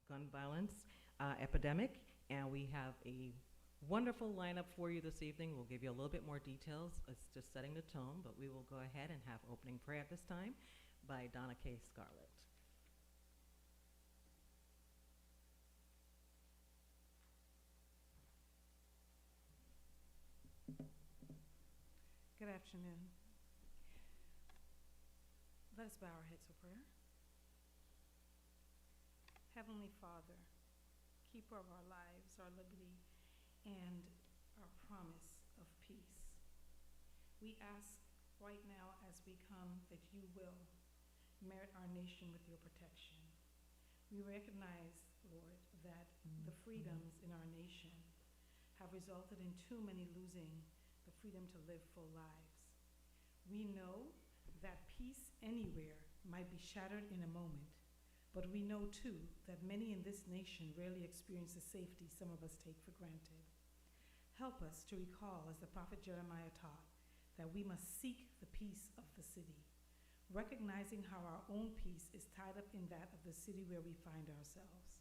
gun violence epidemic, and we have a wonderful lineup for you this evening. We'll give you a little bit more details. It's just setting the tone, but we will go ahead and have opening prayer at this time by Donna K. Scarlett. Good afternoon. Let us bow our heads for prayer. Heavenly Father, keeper of our lives, our liberty, and our promise of peace, we ask right now as we come that you will merit our nation with your protection. We recognize, Lord, that the freedoms in our nation have resulted in too many losing the freedom to live full lives. We know that peace anywhere might be shattered in a moment, but we know too that many in this nation rarely experience the safety some of us take for granted. Help us to recall, as the prophet Jeremiah taught, that we must seek the peace of the city, recognizing how our own peace is tied up in that of the city where we find ourselves.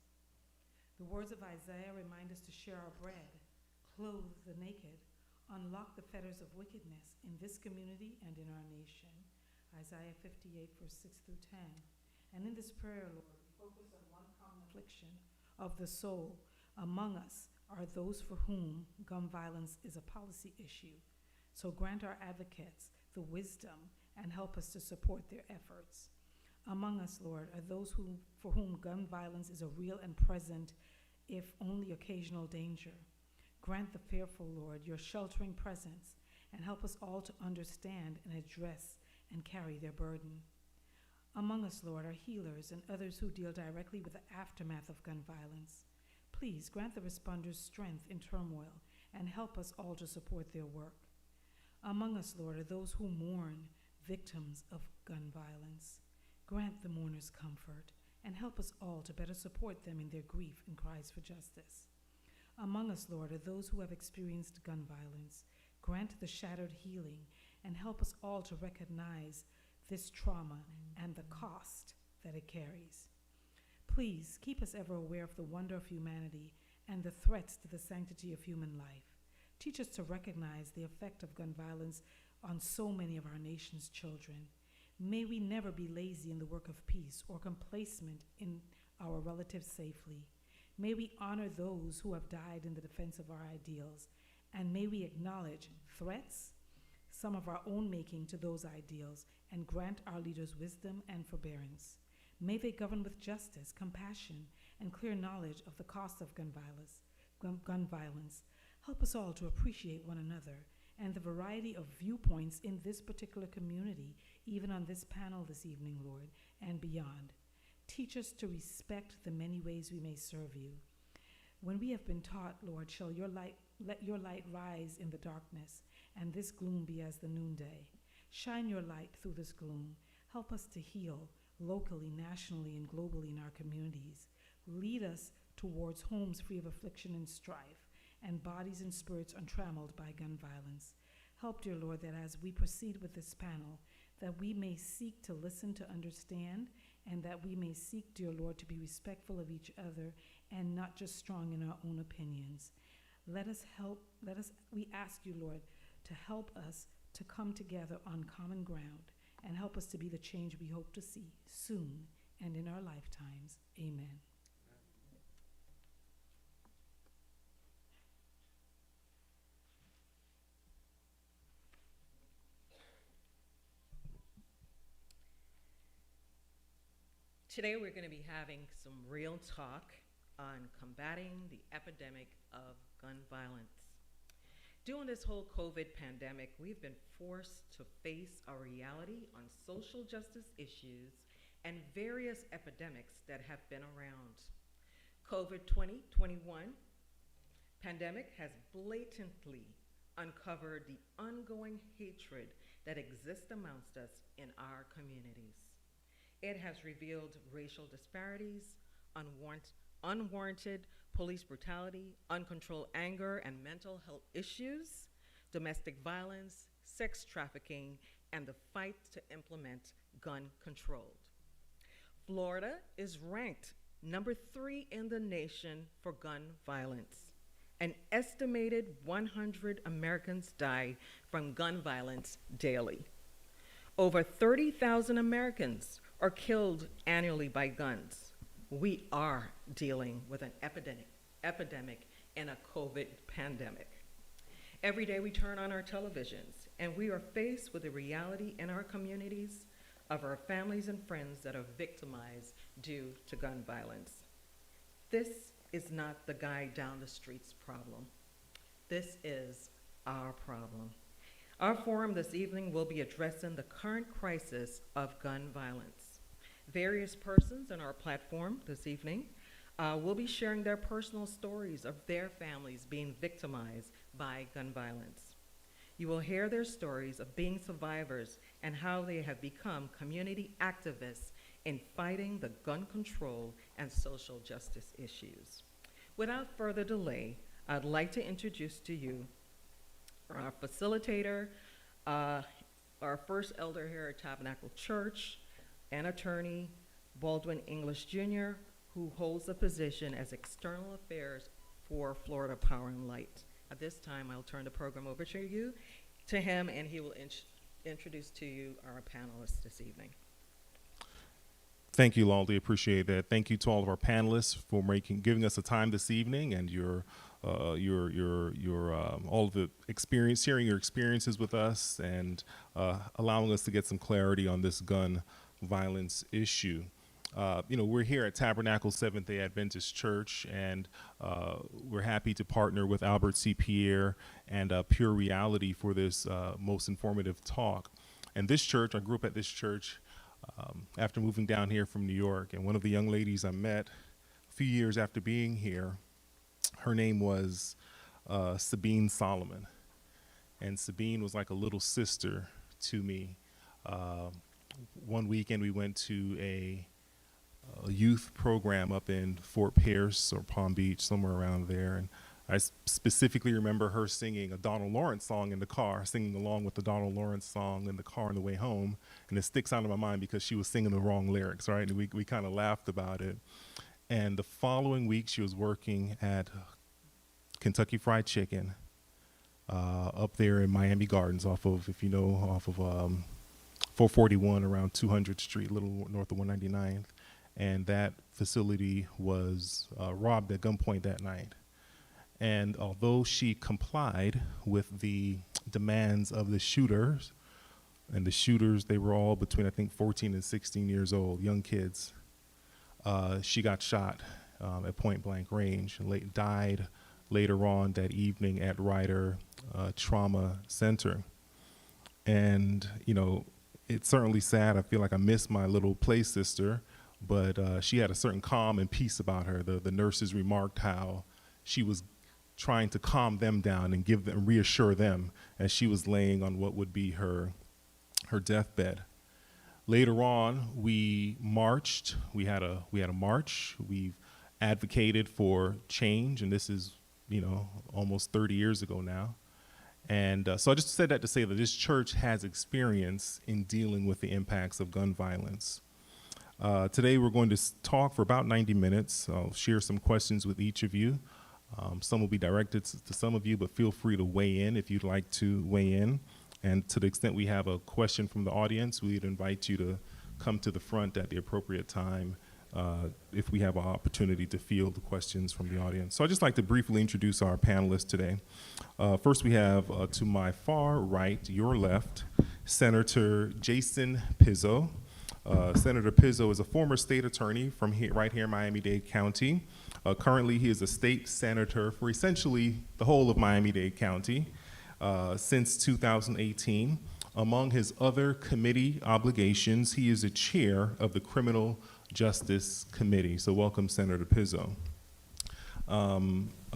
The words of Isaiah remind us to share our bread, clothe the naked, unlock the fetters of wickedness in this community and in our nation. Isaiah 58, verse 6 through 10. And in this prayer, Lord, we focus on one common affliction of the soul. Among us are those for whom gun violence is a policy issue. So grant our advocates the wisdom and help us to support their efforts. Among us, Lord, are those for whom gun violence is a real and present, if only occasional, danger. Grant the fearful, Lord, your sheltering presence, and help us all to understand and address and carry their burden. Among us, Lord, are healers and others who deal directly with the aftermath of gun violence. Please grant the responders strength in turmoil and help us all to support their work. Among us, Lord, are those who mourn victims of gun violence. Grant the mourners comfort and help us all to better support them in their grief and cries for justice. Among us, Lord, are those who have experienced gun violence. Grant the shattered healing and help us all to recognize this trauma and the cost that it carries. Please keep us ever aware of the wonder of humanity and the threats to the sanctity of human life. Teach us to recognize the effect of gun violence on so many of our nation's children. May we never be lazy in the work of peace or complacent in our relatives' safety. May we honor those who have died in the defense of our ideals, and may we acknowledge threats, some of our own making, to those ideals, and grant our leaders wisdom and forbearance. May they govern with justice, compassion, and clear knowledge of the cost of gun violence. Help us all to appreciate one another and the variety of viewpoints in this particular community, even on this panel this evening, Lord, and beyond. Teach us to respect the many ways we may serve you. When we have been taught, Lord, let your light rise in the darkness, and this gloom be as the noonday. Shine your light through this gloom. Help us to heal locally, nationally, and globally in our communities. Lead us towards homes free of affliction and strife, and bodies and spirits untrammeled by gun violence. Help, dear Lord, that as we proceed with this panel, that we may seek to listen, to understand, and that we may seek, dear Lord, to be respectful of each other and not just strong in our own opinions. We ask you, Lord, to help us to come together on common ground and help us to be the change we hope to see soon and in our lifetimes. Amen. Today we're going to be having some real talk on combating the epidemic of gun violence. During this whole COVID pandemic, we've been forced to face a reality on social justice issues and various epidemics that have been around. COVID 2021 pandemic has blatantly uncovered the ongoing hatred that exists amongst us in our communities. It has revealed racial disparities, unwarranted police brutality, uncontrolled anger and mental health issues, domestic violence, sex trafficking, and the fight to implement gun control. Florida is ranked number 3 in the nation for gun violence. An estimated 100 Americans die from gun violence daily. Over 30,000 Americans are killed annually by guns. We are dealing with an epidemic and a COVID pandemic. Every day we turn on our televisions and we are faced with the reality in our communities of our families and friends that are victimized due to gun violence. This is not the guy down the street's problem. This is our problem. Our forum this evening will be addressing the current crisis of gun violence. Various persons on our platform this evening will be sharing their personal stories of their families being victimized by gun violence. You will hear their stories of being survivors and how they have become community activists in fighting the gun control and social justice issues. Without further delay, I'd like to introduce to you our facilitator, our first elder here at Tabernacle Church, an attorney, Baldwin English Jr., who holds the position as External Affairs for Florida Power and Light. At this time, I'll turn the program over to him, and he will introduce to you our panelists this evening. Thank you, Laldi. Appreciate that. Thank you to all of our panelists for giving us the time this evening and your all of the experience, sharing your experiences with us, and allowing us to get some clarity on this gun violence issue. We're here at Tabernacle Seventh-day Adventist Church, and we're happy to partner with Albert C. Pierre and Pure Reality for this most informative talk. And this church, I grew up at this church after moving down here from New York, and one of the young ladies I met a few years after being here, her name was Sabine Solomon, and Sabine was like a little sister to me. One weekend we went to a youth program up in Fort Pierce or Palm Beach, somewhere around there, and I specifically remember her singing a Donald Lawrence song in the car, singing along with the Donald Lawrence song in the car on the way home, and it sticks out in my mind because she was singing the wrong lyrics, right? And we kind of laughed about it. And the following week, she was working at Kentucky Fried Chicken up there in Miami Gardens, off of 441 around 200th Street, a little north of 199th. And that facility was robbed at gunpoint that night. And although she complied with the demands of the shooters, and the shooters, they were all between, I think, 14 and 16 years old, young kids, she got shot at point blank range and died later on that evening at Ryder Trauma Center. And, it's certainly sad. I feel like I miss my little play sister, but she had a certain calm and peace about her. The nurses remarked how she was trying to calm them down and reassure them as she was laying on what would be her deathbed. Later on, we marched. We had a march. We've advocated for change, and this is almost 30 years ago now. And so I just said that to say that this church has experience in dealing with the impacts of gun violence. Today we're going to talk for about 90 minutes. I'll share some questions with each of you. Some will be directed to some of you, but feel free to weigh in if you'd like to weigh in. And to the extent we have a question from the audience, we'd invite you to come to the front at the appropriate time if we have an opportunity to field the questions from the audience. So I'd just like to briefly introduce our panelists today. First we have to my far right, your left, Senator Jason Pizzo. Senator Pizzo is a former state attorney from right here in Miami-Dade County. Currently, he is a state senator for essentially the whole of Miami-Dade County since 2018. Among his other committee obligations, he is a chair of the Criminal Justice Committee. So welcome, Senator Pizzo.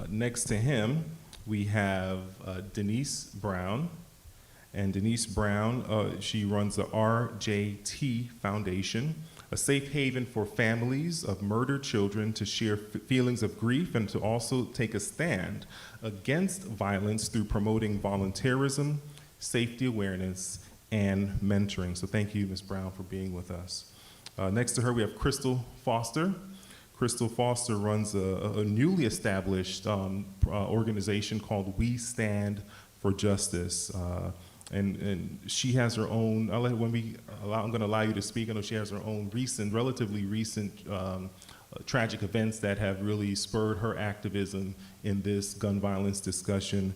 Next to him, we have Denise Brown. And Denise Brown, she runs the RJT Foundation, a safe haven for families of murdered children to share feelings of grief and to also take a stand against violence through promoting volunteerism, safety awareness, and mentoring. So thank you, Ms. Brown, for being with us. Next to her, we have Crystal Foster. Crystal Foster runs a newly established organization called We Stand for Justice. And she has her own, I'm going to allow you to speak. I know she has her own relatively recent tragic events that have really spurred her activism in this gun violence discussion.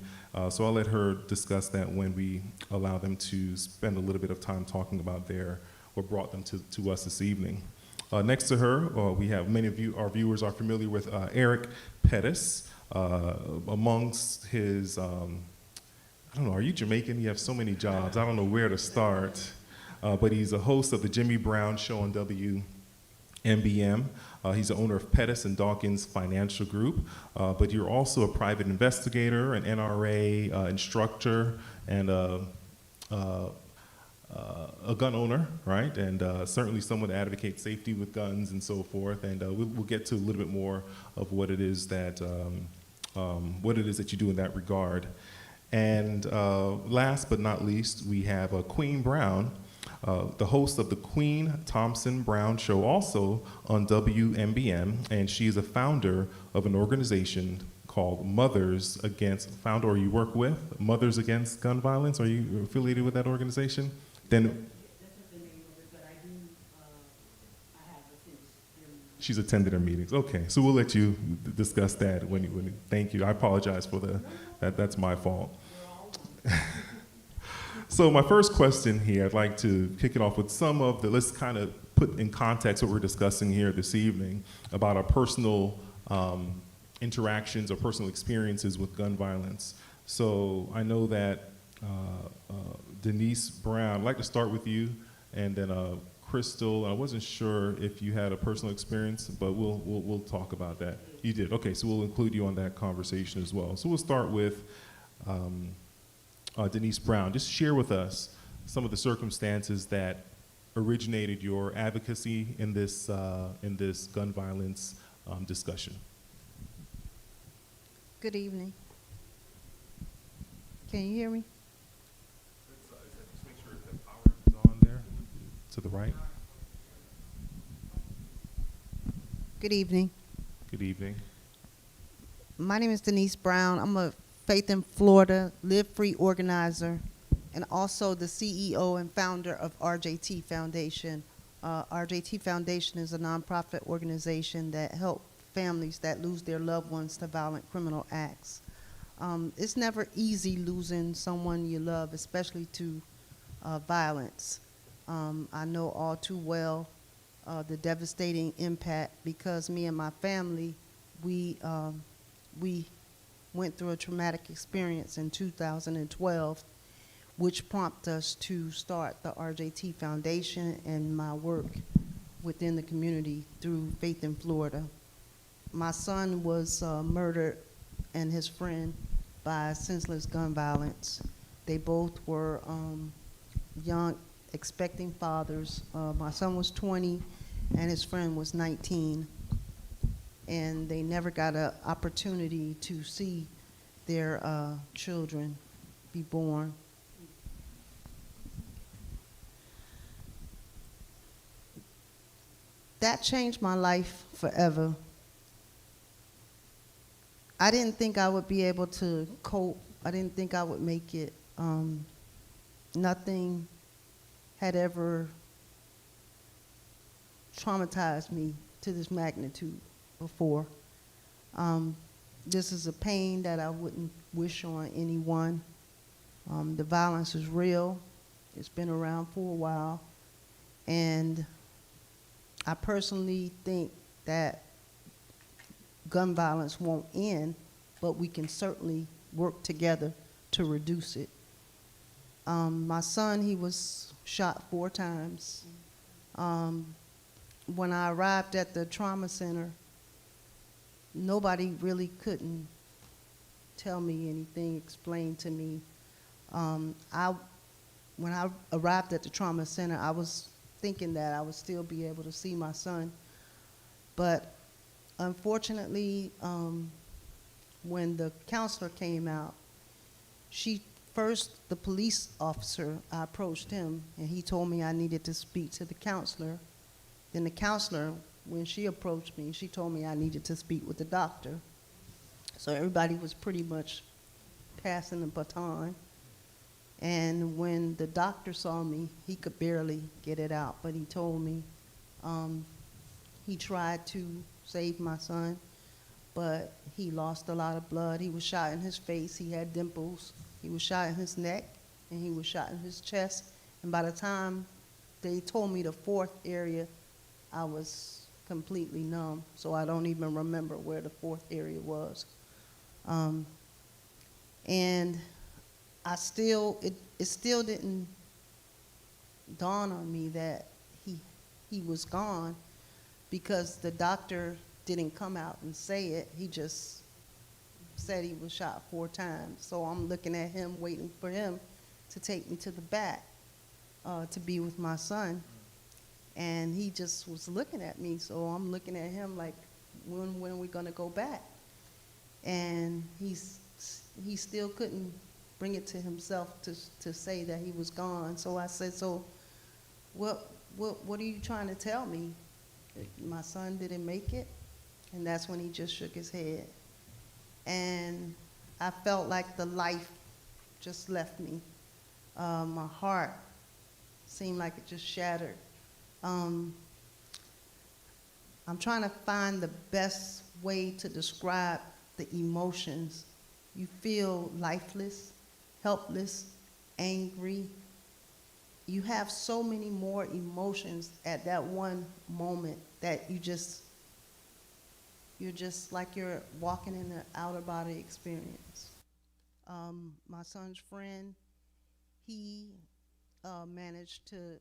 So I'll let her discuss that when we allow them to spend a little bit of time talking about what brought them to us this evening. Next to her, we have many of our viewers are familiar with Eric Pettis. Amongst his, I don't know, are you Jamaican? You have so many jobs. I don't know where to start. But he's a host of the Jimmy Brown Show on WMBM. He's the owner of Pettis and Dawkins Financial Group. But you're also a private investigator, an NRA instructor, and a gun owner, right? And certainly someone to advocate safety with guns and so forth. And we'll get to a little bit more of what it is that you do in that regard. And last but not least, we have Queen Brown, the host of the Queen Thompson Brown Show, also on WMBM, and she is a founder of an organization called Mothers Against, or you work with Mothers Against Gun Violence. Are you affiliated with that organization? Then That's the name of it, but I have attended their meetings. she's attended her meetings. Okay, so we'll let you discuss that thank you. I apologize for that's my fault. So my first question here, I'd like to kick it off with let's kind of put in context what we're discussing here this evening about our personal interactions or personal experiences with gun violence. So I know that Denise Brown, I'd like to start with you, and then Crystal. I wasn't sure if you had a personal experience, but we'll talk about that. You did, okay, so we'll include you on that conversation as well. So we'll start with Denise Brown. Just share with us some of the circumstances that originated your advocacy in this gun violence discussion. Good evening. Can you hear me? Just make sure that power is on there to the right. Good evening. Good evening. My name is Denise Brown. I'm a Faith in Florida Live Free organizer and also the CEO and founder of RJT Foundation. RJT Foundation is a nonprofit organization that helps families that lose their loved ones to violent criminal acts. It's never easy losing someone you love, especially to violence. I know all too well the devastating impact because me and my family, we went through a traumatic experience in 2012, which prompted us to start the RJT Foundation and my work within the community through Faith in Florida. My son was murdered and his friend by senseless gun violence. They both were young, expecting fathers. My son was 20 and his friend was 19. And they never got an opportunity to see their children be born. That changed my life forever. I didn't think I would be able to cope. I didn't think I would make it. Nothing had ever traumatized me to this magnitude before. This is a pain that I wouldn't wish on anyone. The violence is real. It's been around for a while. And I personally think that gun violence won't end, but we can certainly work together to reduce it. My son, he was shot 4 times. When I arrived at the trauma center, nobody really couldn't tell me anything, explain to me. When I arrived at the trauma center, I was thinking that I would still be able to see my son. But unfortunately, when the counselor came out, the police officer, I approached him and he told me I needed to speak to the counselor. Then the counselor when she approached me, she told me I needed to speak with the doctor. So everybody was pretty much passing the baton. And when the doctor saw me, he could barely get it out, but he told me he tried to save my son, but he lost a lot of blood. He was shot in his face, he had dimples, he was shot in his neck, and he was shot in his chest. And by the time they told me the fourth area, I was completely numb, so I don't even remember where the fourth area was. And it still didn't dawn on me that he was gone, because the doctor didn't come out and say it. He just said he was shot 4 times. So I'm looking at him, waiting for him to take me to the back to be with my son. And he just was looking at me, so I'm looking at him like, when are we gonna go back? And he still couldn't bring it to himself to say that he was gone. So I said, so what are you trying to tell me? My son didn't make it? And that's when he just shook his head. And I felt like the life just left me. My heart seemed like it just shattered. I'm trying to find the best way to describe the emotions. You feel lifeless, helpless, angry. You have so many more emotions at that one moment that you're just like you're walking in an outer body experience. My son's friend, he managed to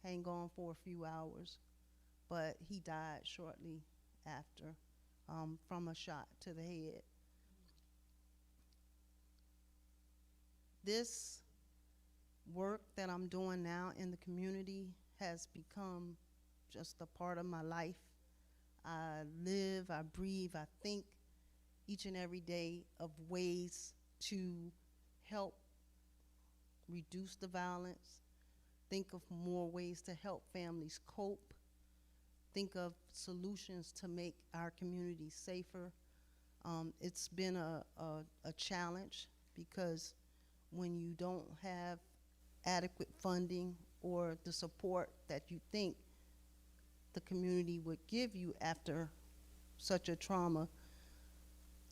hang on for a few hours, but he died shortly after from a shot to the head. This work that I'm doing now in the community has become just a part of my life. I live, I breathe, I think each and every day of ways to help reduce the violence, think of more ways to help families cope, think of solutions to make our community safer. It's been a challenge, because when you don't have adequate funding or the support that you think the community would give you after such a trauma,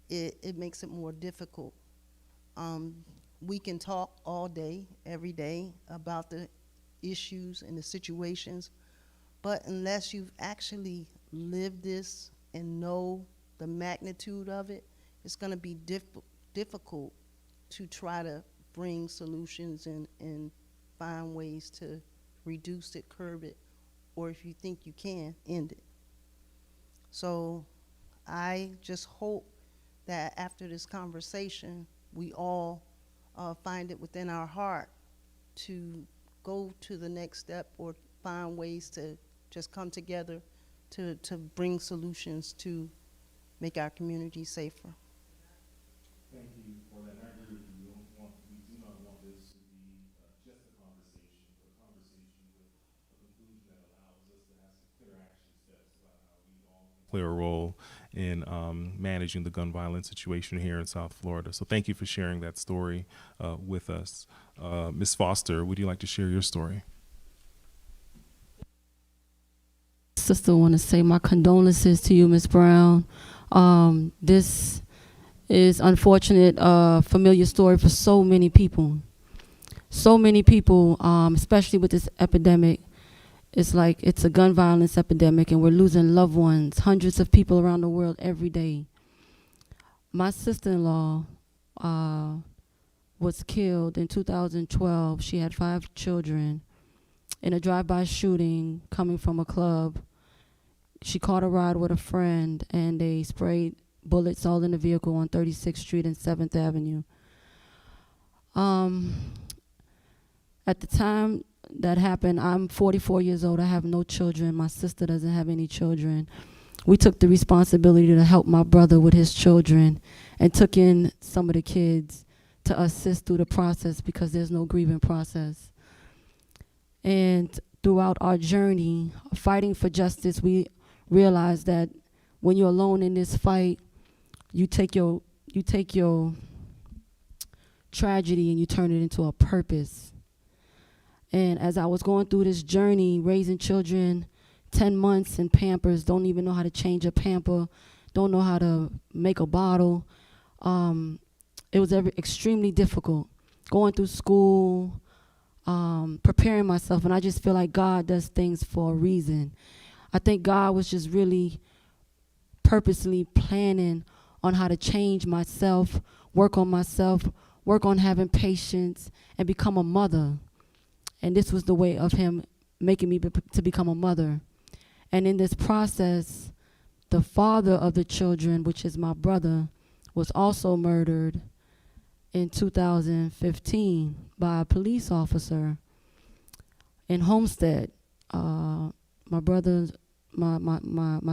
it makes it more difficult. We can talk all day, every day about the issues and the situations, but unless you've actually lived this and know the magnitude of it, it's gonna be difficult to try to bring solutions and find ways to reduce it, curb it, or if you think you can, end it. So I just hope that after this conversation, we all find it within our heart to go to the next step, or find ways to just come together to bring solutions to make our community safer. Thank you for that. I agree with you. We do not want this to be just a conversation, but a conversation with a conclusion that allows us to have some clear action steps about how we all can play a role in managing the gun violence situation here in South Florida. So thank you for sharing that story with us. Ms. Foster, would you like to share your story? Sister, want to say my condolences to you, Ms. Brown. This is unfortunate, familiar story for so many people. So many people, especially with this epidemic. It's like it's a gun violence epidemic, and we're losing loved ones, hundreds of people around the world every day. My sister-in-law was killed in 2012. She had 5 children in a drive-by shooting coming from a club. She caught a ride with a friend, and they sprayed bullets all in the vehicle on 36th Street and 7th Avenue. At the time that happened, I'm 44 years old. I have no children. My sister doesn't have any children. We took the responsibility to help my brother with his children and took in some of the kids to assist through the process, because there's no grieving process. And throughout our journey fighting for justice, we realize that when you're alone in this fight, you take your tragedy and you turn it into a purpose. And as I was going through this journey, raising children, 10 months in Pampers, don't even know how to change a pamper, don't know how to make a bottle. It was extremely difficult. Going through school, preparing myself, and I just feel like God does things for a reason. I think God was just really purposely planning on how to change myself, work on having patience, and become a mother. And this was the way of him making me to become a mother. And in this process, the father of the children, which is my brother, was also murdered in 2015 by a police officer in Homestead. My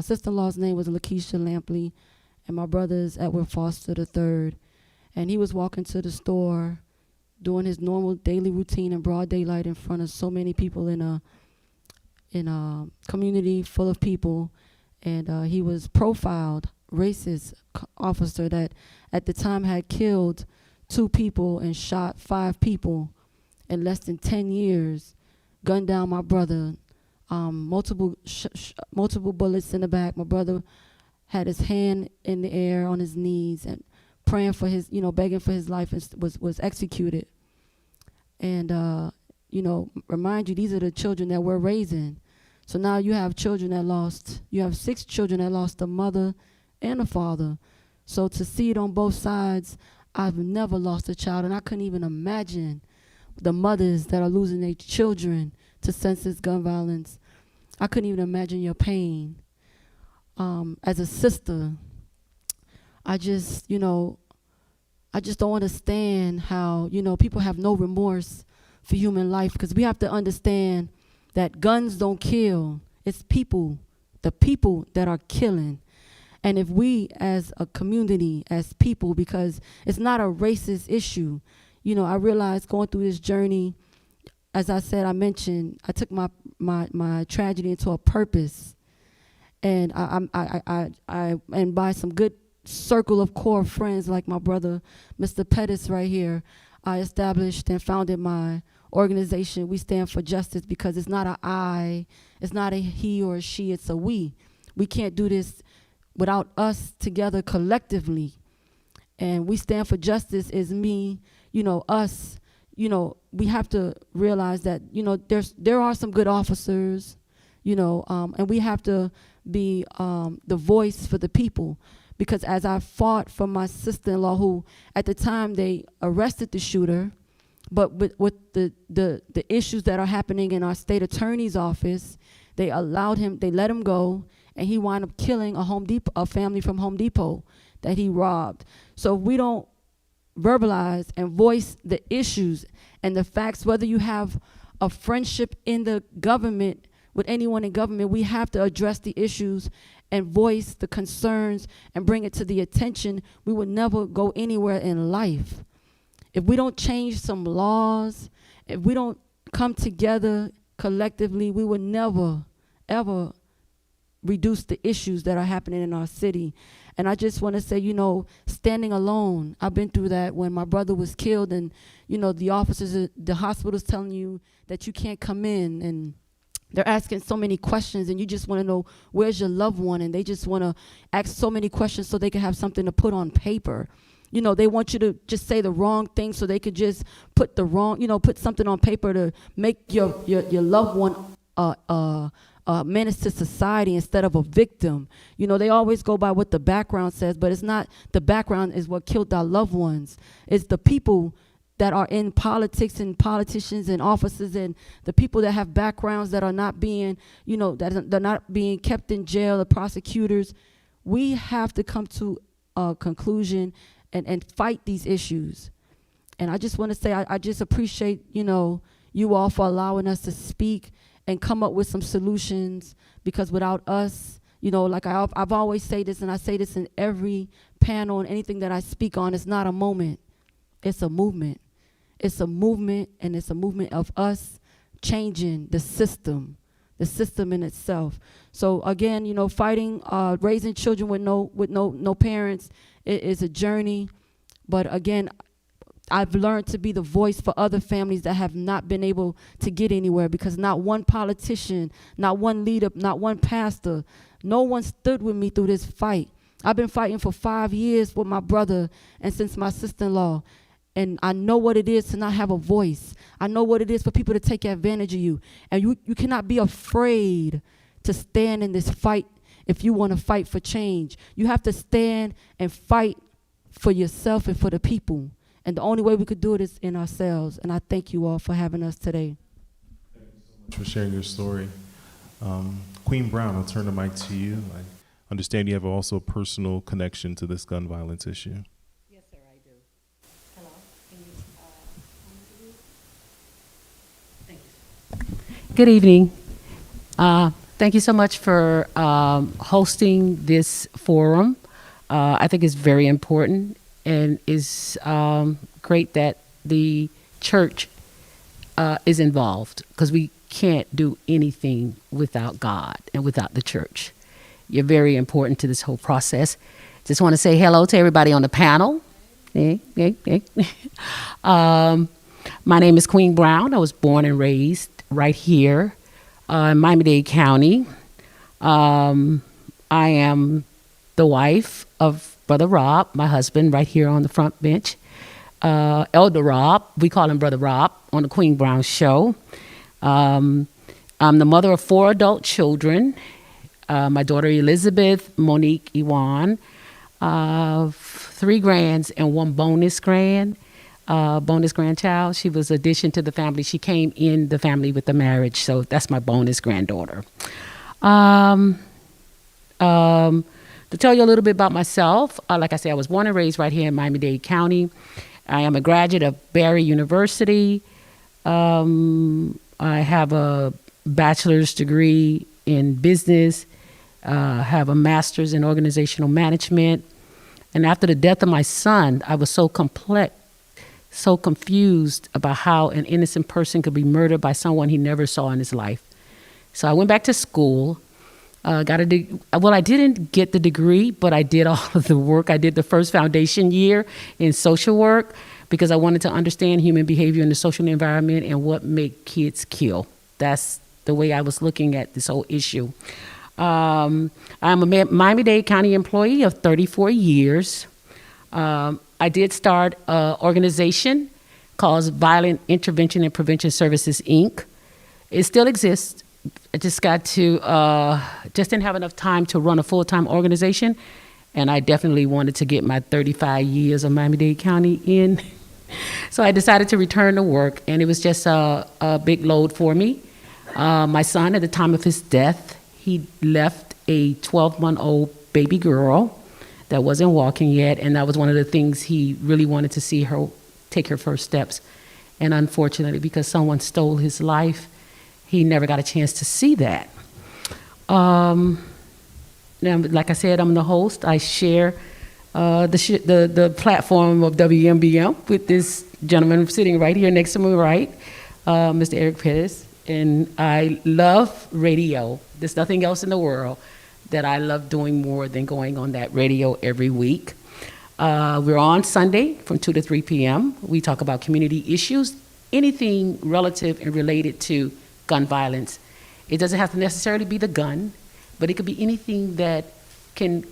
sister-in-law's name was Lakeisha Lampley, and my brother's Edward Foster III. And he was walking to the store, doing his normal daily routine in broad daylight in front of so many people in a community full of people. And he was profiled, racist officer that at the time had killed 2 people and shot 5 people in less than 10 years, gunned down my brother, multiple bullets in the back. My brother had his hand in the air on his knees and praying for his, begging for his life, and was executed. And, remind you, these are the children that we're raising. So now you have 6 children that lost a mother and a father. So to see it on both sides, I've never lost a child, and I couldn't even imagine the mothers that are losing their children to senseless gun violence. I couldn't even imagine your pain. As a sister, I just don't understand how, people have no remorse for human life, because we have to understand that guns don't kill. It's people, the people that are killing. And if we as a community, as people, because it's not a racist issue, I realized going through this journey, as I said, I mentioned, I took my tragedy into a purpose. And and by some good circle of core friends like my brother, Mr. Pettis right here, I established and founded my organization. We stand for justice, because it's not a I, it's not a he or a she, it's a we. We can't do this without us together collectively. And we stand for justice is me, us. We have to realize that, there are some good officers, and we have to be the voice for the people. Because as I fought for my sister-in-law, who at the time they arrested the shooter, but with the issues that are happening in our state attorney's office, they let him go, and he wound up killing a family from Home Depot that he robbed. So if we don't verbalize and voice the issues and the facts, whether you have a friendship in the government, with anyone in government, we have to address the issues and voice the concerns and bring it to the attention. We would never go anywhere in life. If we don't change some laws, if we don't come together collectively, we would never, ever reduce the issues that are happening in our city. And I just want to say, standing alone, I've been through that when my brother was killed, and, the officers at the hospital's telling you that you can't come in, and they're asking so many questions, and you just want to know, where's your loved one? And they just want to ask so many questions so they can have something to put on paper. They want you to just say the wrong thing so they could just put put something on paper to make your loved one a menace to society instead of a victim. They always go by what the background says, but it's not the background is what killed our loved ones. It's the people that are in politics and politicians and offices, and the people that have backgrounds that are not being, that they're not being kept in jail, the prosecutors. We have to come to a conclusion and fight these issues. And I just want to say, I just appreciate, you all for allowing us to speak and come up with some solutions, because without us, like I've always say this, and I say this in every panel and anything that I speak on, it's not a moment, it's a movement. It's a movement, and it's a movement of us changing the system the system in itself. So again, you know, fighting, raising children with no parents is a journey. But again, I've learned to be the voice for other families that have not been able to get anywhere, because not one politician, not one leader, not one pastor, no one stood with me through this fight. I've been fighting for 5 years with my brother and since my sister-in-law. And I know what it is to not have a voice. I know what it is for people to take advantage of you. And you cannot be afraid to stand in this fight if you want to fight for change. You have to stand and fight for yourself and for the people. And the only way we could do it is in ourselves. And I thank you all for having us today. Thank you so much for sharing your story. Queen Brown, I'll turn the mic to you. I understand you have also a personal connection to this gun violence issue. Yes, sir, I do. Hello, can you, thank you. Good evening. Thank you so much for hosting this forum. I think it's very important, and it's great that the church is involved, because we can't do anything without God and without the church. You're very important to this whole process. Just want to say hello to everybody on the panel. Hey. My name is Queen Brown. I was born and raised right here in Miami-Dade County. I am the wife of Brother Rob, my husband, right here on the front bench. Elder Rob, we call him Brother Rob, on the Queen Brown Show. I'm the mother of 4 adult children. My daughter Elizabeth, Monique, Iwan, 3 grands and 1 bonus grandchild. She was addition to the family. She came in the family with the marriage, so that's my bonus granddaughter. To tell you a little bit about myself, like I said, I was born and raised right here in Miami-Dade County. I am a graduate of Barry University. I have a bachelor's degree in business, have a master's in organizational management. And after the death of my son, I was so complex, so confused about how an innocent person could be murdered by someone he never saw in his life. So I went back to school, I didn't get the degree, but I did all of the work. I did the first foundation year in social work because I wanted to understand human behavior in the social environment and what make kids kill. That's the way I was looking at this whole issue. I'm a Miami-Dade County employee of 34 years. I did start an organization called Violent Intervention and Prevention Services, Inc. It still exists. I just didn't have enough time to run a full-time organization, and I definitely wanted to get my 35 years of Miami-Dade County in. So I decided to return to work, and it was just a big load for me. My son, at the time of his death, he left a 12-month-old baby girl that wasn't walking yet, and that was one of the things he really wanted to see her take her first steps. And unfortunately, because someone stole his life, he never got a chance to see that. Now, like I said, I'm the host. I share the platform of WMBM with this gentleman sitting right here next to me, right, Mr. Eric Pettis. And I love radio. There's nothing else in the world that I love doing more than going on that radio every week. We're on Sunday from 2 to 3 p.m. We talk about community issues, anything relative and related to gun violence. It doesn't have to necessarily be the gun, but it could be anything that can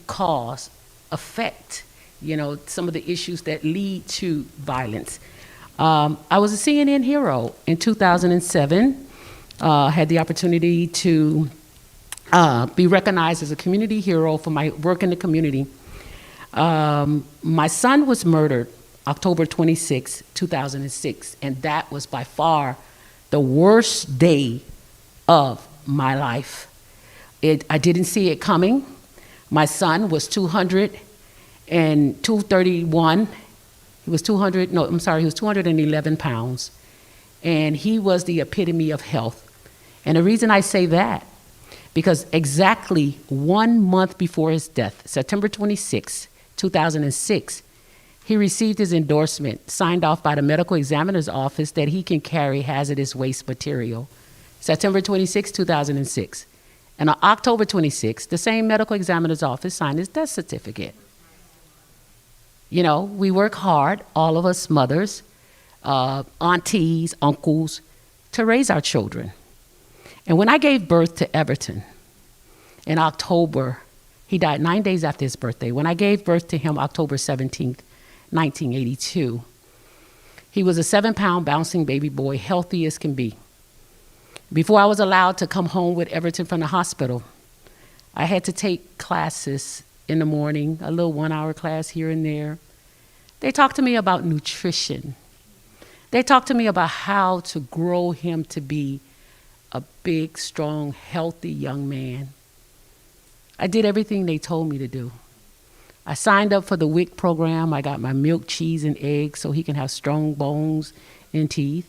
affect, some of the issues that lead to violence. I was a CNN hero in 2007. Had the opportunity to be recognized as a community hero for my work in the community. My son was murdered October 26, 2006, and that was by far the worst day of my life. I didn't see it coming. My son was 231. He was 211 pounds. And he was the epitome of health. And the reason I say that, because exactly 1 month before his death, September 26, 2006, he received his endorsement signed off by the medical examiner's office that he can carry hazardous waste material September 26, 2006. And on October 26, the same medical examiner's office signed his death certificate. You know, we work hard, all of us mothers, aunties, uncles, to raise our children. And when I gave birth to Everton in October, he died 9 days after his birthday. When I gave birth to him October 17th, 1982, he was a 7-pound bouncing baby boy, healthy as can be. Before I was allowed to come home with Everton from the hospital, I had to take classes in the morning, a little 1-hour class here and there. They talked to me about nutrition. They talked to me about how to grow him to be a big, strong, healthy young man. I did everything they told me to do. I signed up for the WIC program. I got my milk, cheese, and eggs so he can have strong bones and teeth.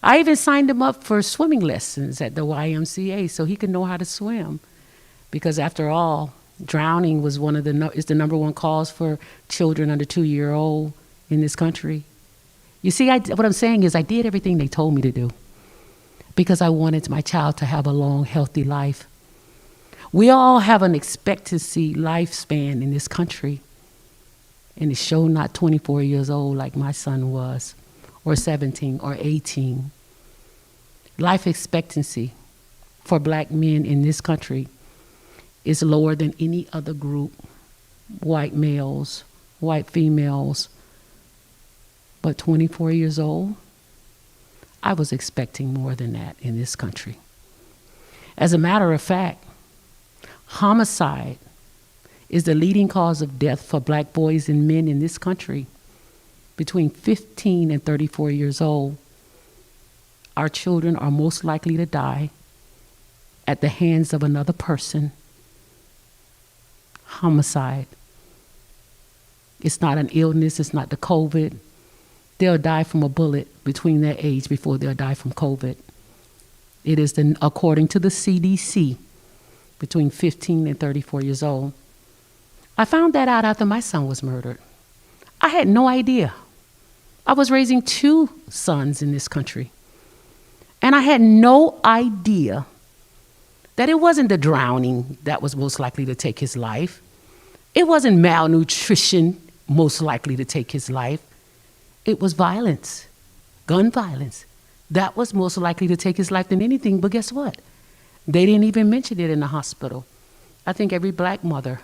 I even signed him up for swimming lessons at the YMCA so he could know how to swim. Because after all, drowning was is the number one cause for children under 2-year-old in this country. You see, what I'm saying is I did everything they told me to do because I wanted my child to have a long, healthy life. We all have an expectancy lifespan in this country, and it's sure not 24 years old like my son was, or 17 or 18. Life expectancy for black men in this country is lower than any other group, white males, white females. But 24 years old, I was expecting more than that in this country. As a matter of fact, homicide is the leading cause of death for black boys and men in this country between 15 and 34 years old. Our children are most likely to die at the hands of another person. Homicide. It's not an illness, it's not the COVID. They'll die from a bullet between that age before they'll die from COVID. It is, according to the CDC, between 15 and 34 years old. I found that out after my son was murdered. I had no idea. I was raising 2 sons in this country. And I had no idea that it wasn't the drowning that was most likely to take his life. It wasn't malnutrition most likely to take his life. It was violence, gun violence. That was most likely to take his life than anything, but guess what? They didn't even mention it in the hospital. I think every black mother,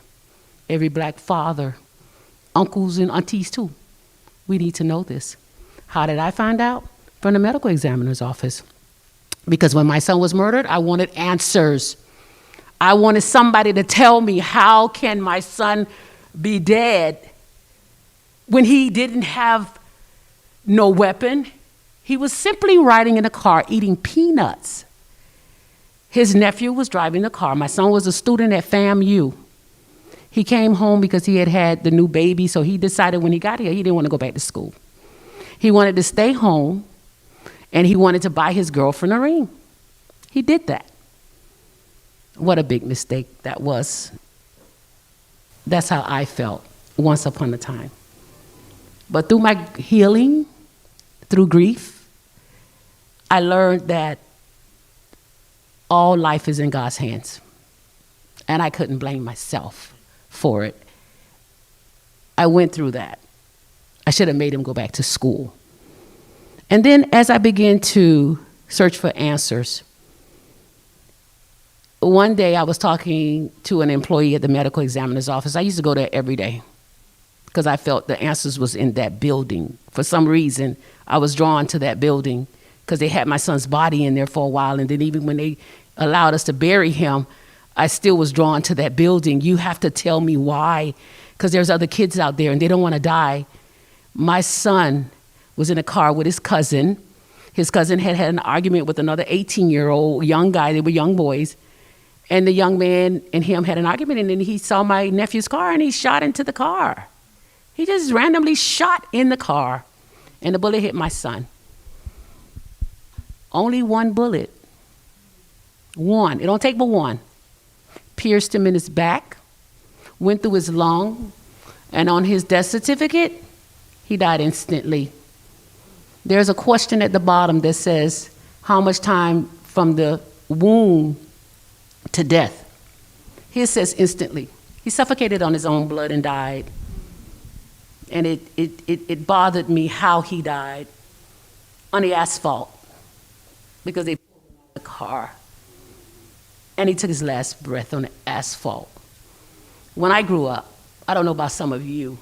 every black father, uncles and aunties too, we need to know this. How did I find out? From the medical examiner's office. Because when my son was murdered, I wanted answers. I wanted somebody to tell me, how can my son be dead when he didn't have no weapon? He was simply riding in a car eating peanuts. His nephew was driving the car. My son was a student at FAMU. He came home because he had had the new baby, so he decided when he got here, he didn't want to go back to school. He wanted to stay home, and he wanted to buy his girlfriend a ring. He did that. What a big mistake that was. That's how I felt once upon a time. But through my healing, through grief, I learned that all life is in God's hands. And I couldn't blame myself for it. I went through that. I should have made him go back to school. And then as I began to search for answers, one day I was talking to an employee at the medical examiner's office. I used to go there every day because I felt the answers was in that building. For some reason, I was drawn to that building because they had my son's body in there for a while. And then even when they allowed us to bury him, I still was drawn to that building. You have to tell me why, because there's other kids out there and they don't want to die. My son was in a car with his cousin. His cousin had had an argument with another 18-year-old young guy. They were young boys. And the young man and him had an argument, and then he saw my nephew's car and he shot into the car. He just randomly shot in the car, and the bullet hit my son. Only one bullet. One. It don't take but one. Pierced him in his back, went through his lung, and on his death certificate, he died instantly. There's a question at the bottom that says, how much time from the womb to death. Here it says instantly. He suffocated on his own blood and died. And it bothered me how he died on the asphalt because they pulled him out of the car. And he took his last breath on the asphalt. When I grew up, I don't know about some of you,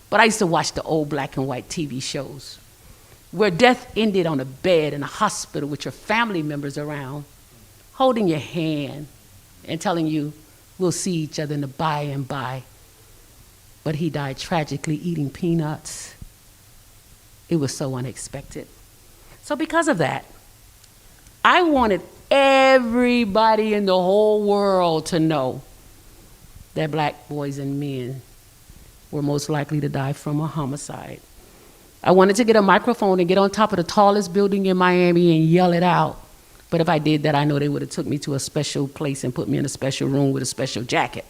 but I used to watch the old black and white TV shows where death ended on a bed in a hospital with your family members around, holding your hand and telling you, we'll see each other in the by and by. But he died tragically eating peanuts. It was so unexpected. So because of that, I wanted everybody in the whole world to know that black boys and men were most likely to die from a homicide. I wanted to get a microphone and get on top of the tallest building in Miami and yell it out. But if I did that, I know they would have took me to a special place and put me in a special room with a special jacket.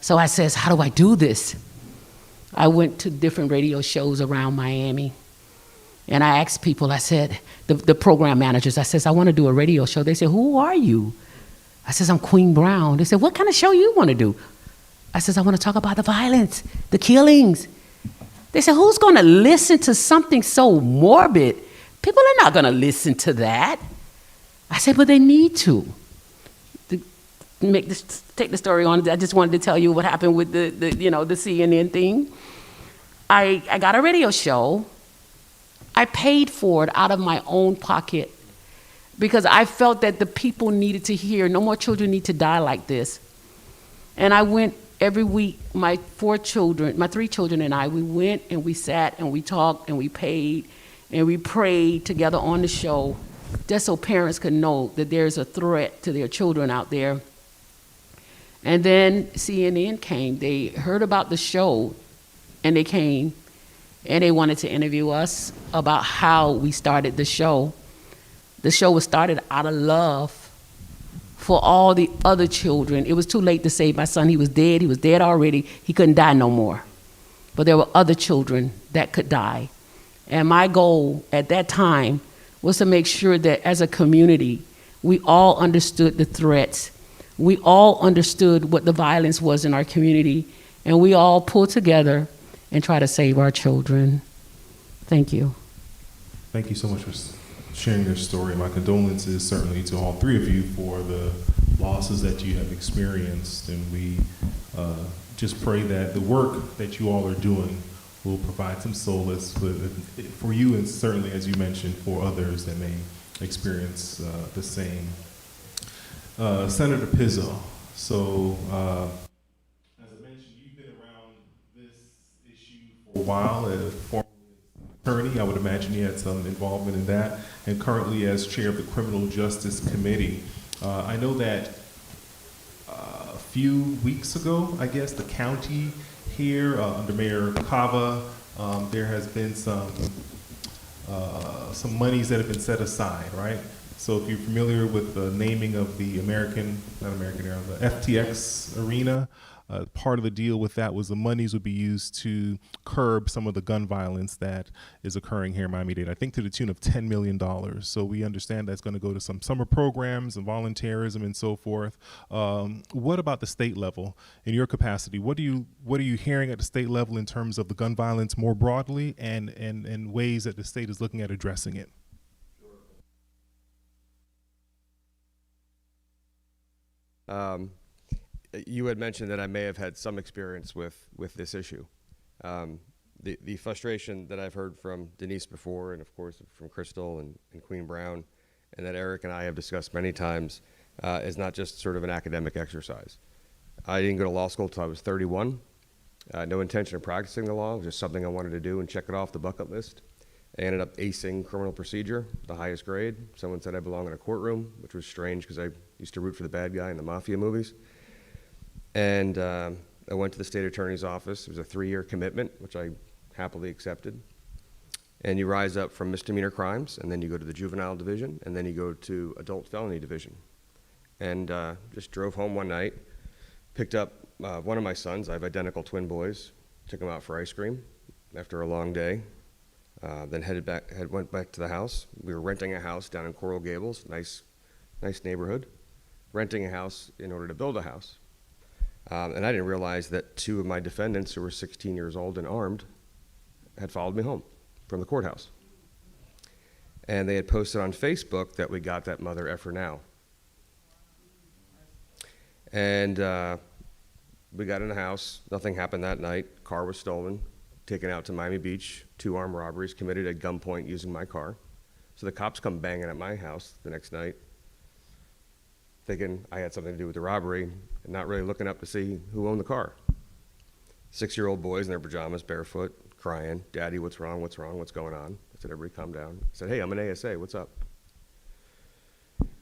So I says, how do I do this? I went to different radio shows around Miami. And I asked people, I said, the program managers, I says, I want to do a radio show. They said, who are you? I says, I'm Queen Brown. They said, what kind of show you want to do? I says, I want to talk about the violence, the killings. They said, who's going to listen to something so morbid? People are not going to listen to that. I said, but they need to. Take the story on, I just wanted to tell you what happened with the CNN thing. I got a radio show. I paid for it out of my own pocket because I felt that the people needed to hear, no more children need to die like this. And I went every week, my 3 children and I, we went and we sat and we talked and we paid and we prayed together on the show just so parents could know that there's a threat to their children out there. And then CNN came. They heard about the show, and they came, and they wanted to interview us about how we started the show. The show was started out of love for all the other children. It was too late to save my son. He was dead. He was dead already. He couldn't die no more. But there were other children that could die. And my goal at that time was to make sure that as a community, we all understood the threats. We all understood what the violence was in our community, and we all pulled together and try to save our children. Thank you. Thank you so much for sharing your story. My condolences certainly to all 3 of you for the losses that you have experienced, and we just pray that the work that you all are doing will provide some solace for you, and certainly, as you mentioned, for others that may experience the same. Senator Pizzo, so as I mentioned, you've been around this issue for a while as former attorney. I would imagine you had some involvement in that, and currently as chair of the Criminal Justice Committee. I know that a few weeks ago, I guess, the county here under Mayor Cava, there has been some monies that have been set aside, right? So if you're familiar with the naming of the the FTX arena, part of the deal with that was the monies would be used to curb some of the gun violence that is occurring here in Miami-Dade, I think to the tune of $10 million. So we understand that's going to go to some summer programs and volunteerism and so forth. What about the state level in your capacity? What are you hearing at the state level in terms of the gun violence more broadly and ways that the state is looking at addressing it? You had mentioned that I may have had some experience with this issue. The frustration that I've heard from Denise before, and of course from Crystal and Queen Brown, and that Eric and I have discussed many times, is not just sort of an academic exercise. I didn't go to law school until I was 31. No intention of practicing the law, it was just something I wanted to do and check it off the bucket list. I ended up acing criminal procedure, the highest grade. Someone said I belong in a courtroom, which was strange because I used to root for the bad guy in the mafia movies. And I went to the state attorney's office. It was a 3-year commitment, which I happily accepted. And you rise up from misdemeanor crimes, and then you go to the juvenile division, and then you go to adult felony division. And just drove home one night, picked up one of my sons. I have identical twin boys. Took them out for ice cream after a long day. Then went back to the house. We were renting a house down in Coral Gables, nice nice neighborhood, renting a house in order to build a house. And I didn't realize that 2 of my defendants, who were 16 years old and armed, had followed me home from the courthouse. And they had posted on Facebook that we got that mother effer now. And we got in the house. Nothing happened that night. Car was stolen, taken out to Miami Beach. 2 armed robberies committed at gunpoint using my car. So the cops come banging at my house the next night, thinking I had something to do with the robbery, and not really looking up to see who owned the car. 6-year-old boys in their pajamas, barefoot, crying, "Daddy, what's wrong, what's wrong, what's going on?" I said, "Everybody calm down." I said, "Hey, I'm an ASA, what's up?"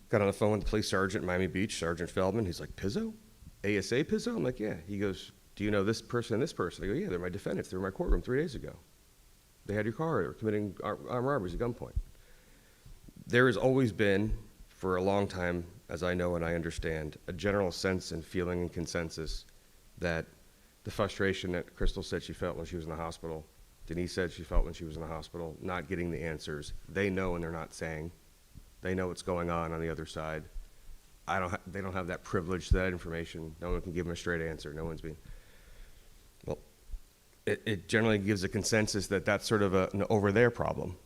Got on the phone with the police sergeant in Miami Beach, Sergeant Feldman. He's like, "Pizzo? ASA Pizzo?" I'm like, "Yeah." He goes, "Do you know this person and this person?" I go, "Yeah, they're my defendants. They were in my courtroom 3 days ago. They had your car. They were committing armed robberies at gunpoint." There has always been, for a long time, as I know and I understand, a general sense and feeling and consensus that the frustration that Crystal said she felt when she was in the hospital, Denise said she felt when she was in the hospital, not getting the answers. They know and they're not saying. They know what's going on the other side. They don't have that privilege to that information. No one can give them a straight answer. No one's being, well, it generally gives a consensus that that's sort of an over there problem.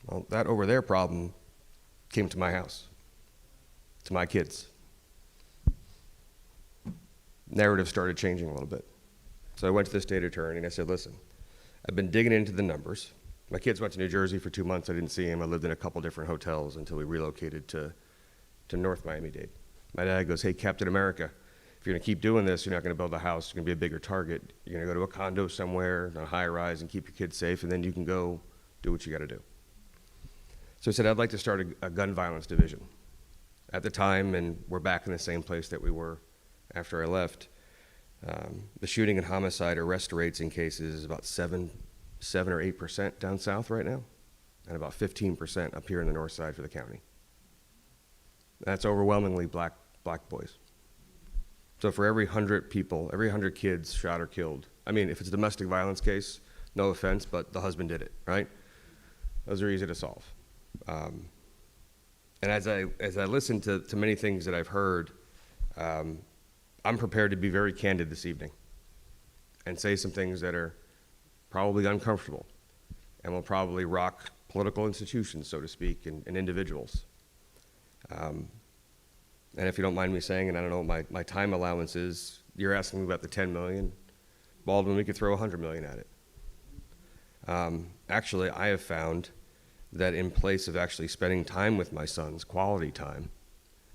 Well, that over there problem came to my house, to my kids. Narrative started changing a little bit. So I went to the state attorney and I said, "Listen, I've been digging into the numbers. My kids went to New Jersey for 2 months. I didn't see them. I lived in a couple different hotels until we relocated to North Miami-Dade." My dad goes, "Hey, Captain America, if you're gonna keep doing this, you're not gonna build a house. You're gonna be a bigger target. You're gonna go to a condo somewhere, a high rise, and keep your kids safe, and then you can go do what you gotta do." So I said, "I'd like to start a gun violence division." At the time, and we're back in the same place that we were after I left, the shooting and homicide arrest rates in cases is about 7 or 8% down south right now, and about 15% up here in the north side for the county. That's overwhelmingly black boys. So for every 100 people, every 100 kids shot or killed, I mean, if it's a domestic violence case, no offense, but the husband did it, right? Those are easy to solve. And as I listen to many things that I've heard, I'm prepared to be very candid this evening and say some things that are probably uncomfortable and will probably rock political institutions, so to speak, and individuals. And if you don't mind me saying, and I don't know what my time allowance is, you're asking me about the 10 million. Baldwin, we could throw 100 million at it. Actually, I have found that in place of actually spending time with my sons, quality time,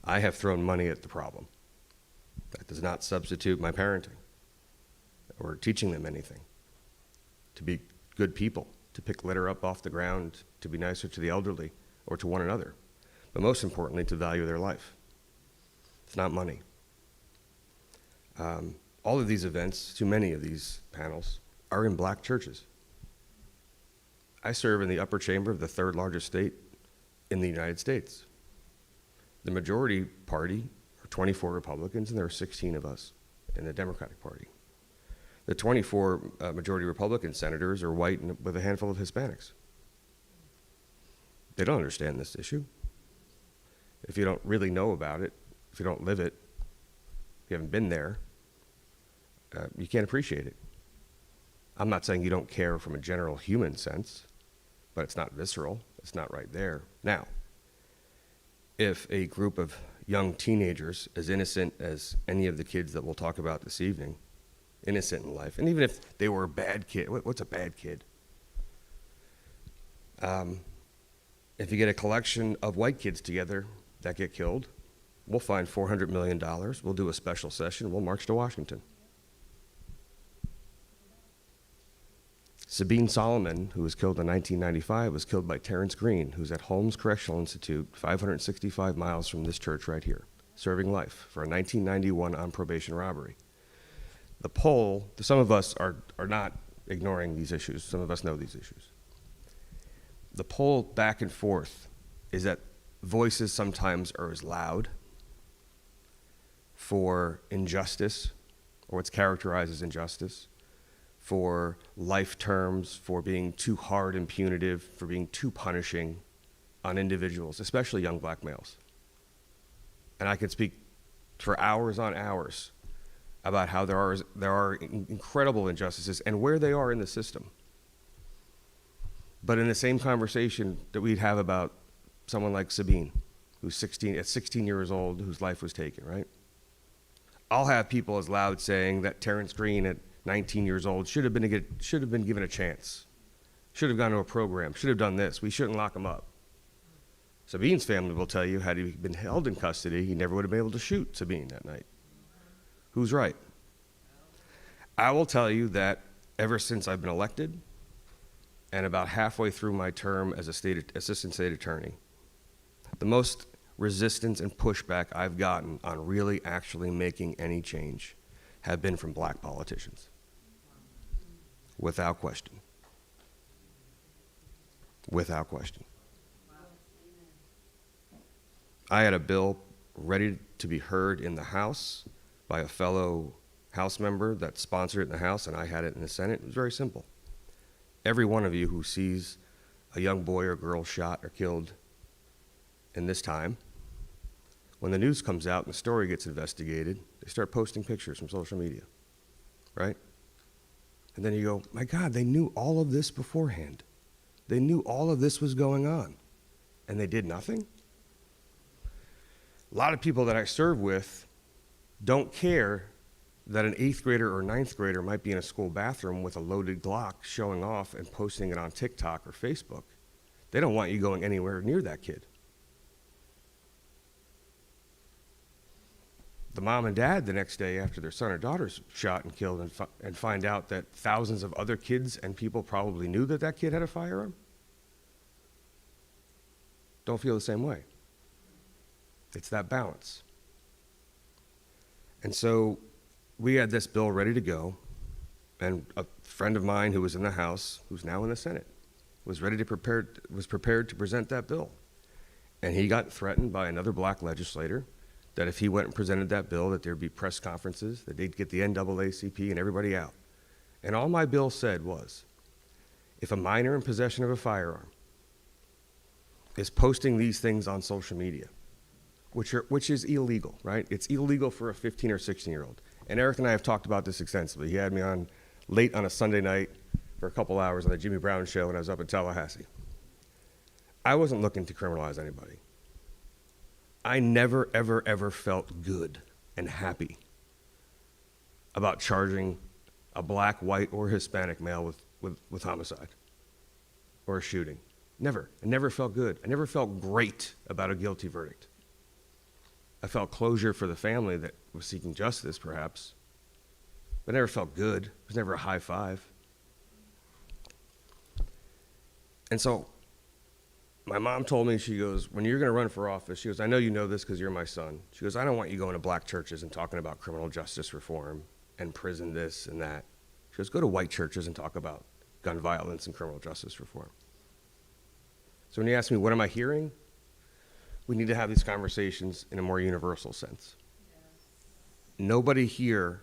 I have thrown money at the problem. That does not substitute my parenting or teaching them anything. To be good people, to pick litter up off the ground, to be nicer to the elderly or to one another, but most importantly, to value their life. It's not money. All of these events, too many of these panels, are in black churches. I serve in the upper chamber of the 3rd largest state in the United States. The majority party are 24 Republicans, and there are 16 of us in the Democratic Party. The 24 majority Republican senators are white and with a handful of Hispanics. They don't understand this issue. If you don't really know about it, if you don't live it, if you haven't been there, you can't appreciate it. I'm not saying you don't care from a general human sense, but it's not visceral. It's not right there. Now, if a group of young teenagers, as innocent as any of the kids that we'll talk about this evening, innocent in life, and even if they were a bad kid, what's a bad kid? If you get a collection of white kids together that get killed, we'll find $400 million. We'll do a special session. We'll march to Washington. Sabine Solomon, who was killed in 1995, was killed by Terrence Green, who's at Holmes Correctional Institute, 565 miles from this church right here, serving life for a 1991 on probation robbery. The poll, some of us are not ignoring these issues. Some of us know these issues. The poll back and forth is that voices sometimes are as loud for injustice, or what's characterized as injustice, for life terms, for being too hard and punitive, for being too punishing on individuals, especially young black males. And I could speak for hours on hours about how there are incredible injustices and where they are in the system. But in the same conversation that we'd have about someone like Sabine, who's 16 years old, whose life was taken, right? I'll have people as loud saying that Terrence Green at 19 years old should have been given a chance, should have gone to a program, should have done this. We shouldn't lock him up. Sabine's family will tell you, had he been held in custody, he never would have been able to shoot Sabine that night. Who's right? I will tell you that ever since I've been elected, and about halfway through my term as assistant state attorney, the most resistance and pushback I've gotten on really actually making any change have been from black politicians. Without question. Without question. I had a bill ready to be heard in the House by a fellow House member that sponsored it in the House, and I had it in the Senate. It was very simple. Every one of you who sees a young boy or girl shot or killed in this time, when the news comes out and the story gets investigated, they start posting pictures from social media, right? And then you go, my God, they knew all of this beforehand. They knew all of this was going on, and they did nothing? A lot of people that I serve with don't care that an 8th grader or 9th grader might be in a school bathroom with a loaded Glock showing off and posting it on TikTok or Facebook. They don't want you going anywhere near that kid. The mom and dad the next day after their son or daughter's shot and killed and find out that thousands of other kids and people probably knew that that kid had a firearm, don't feel the same way. It's that balance. And so we had this bill ready to go, and a friend of mine who was in the House, who's now in the Senate, was prepared to present that bill. And he got threatened by another black legislator that if he went and presented that bill, that there'd be press conferences, that they'd get the NAACP and everybody out. And all my bill said was, if a minor in possession of a firearm is posting these things on social media, which is illegal, right? It's illegal for a 15 or 16-year-old. And Eric and I have talked about this extensively. He had me on late on a Sunday night for a couple hours on the Jimmy Brown show when I was up in Tallahassee. I wasn't looking to criminalize anybody. I never, ever, ever felt good and happy about charging a black, white, or Hispanic male with homicide or a shooting. Never. I never felt good. I never felt great about a guilty verdict. I felt closure for the family that was seeking justice, perhaps, but I never felt good. It was never a high five. And so my mom told me, she goes, when you're going to run for office, she goes, I know you know this because you're my son. She goes, I don't want you going to black churches and talking about criminal justice reform and prison this and that. She goes, go to white churches and talk about gun violence and criminal justice reform. So when you ask me, what am I hearing? We need to have these conversations in a more universal sense. Nobody here,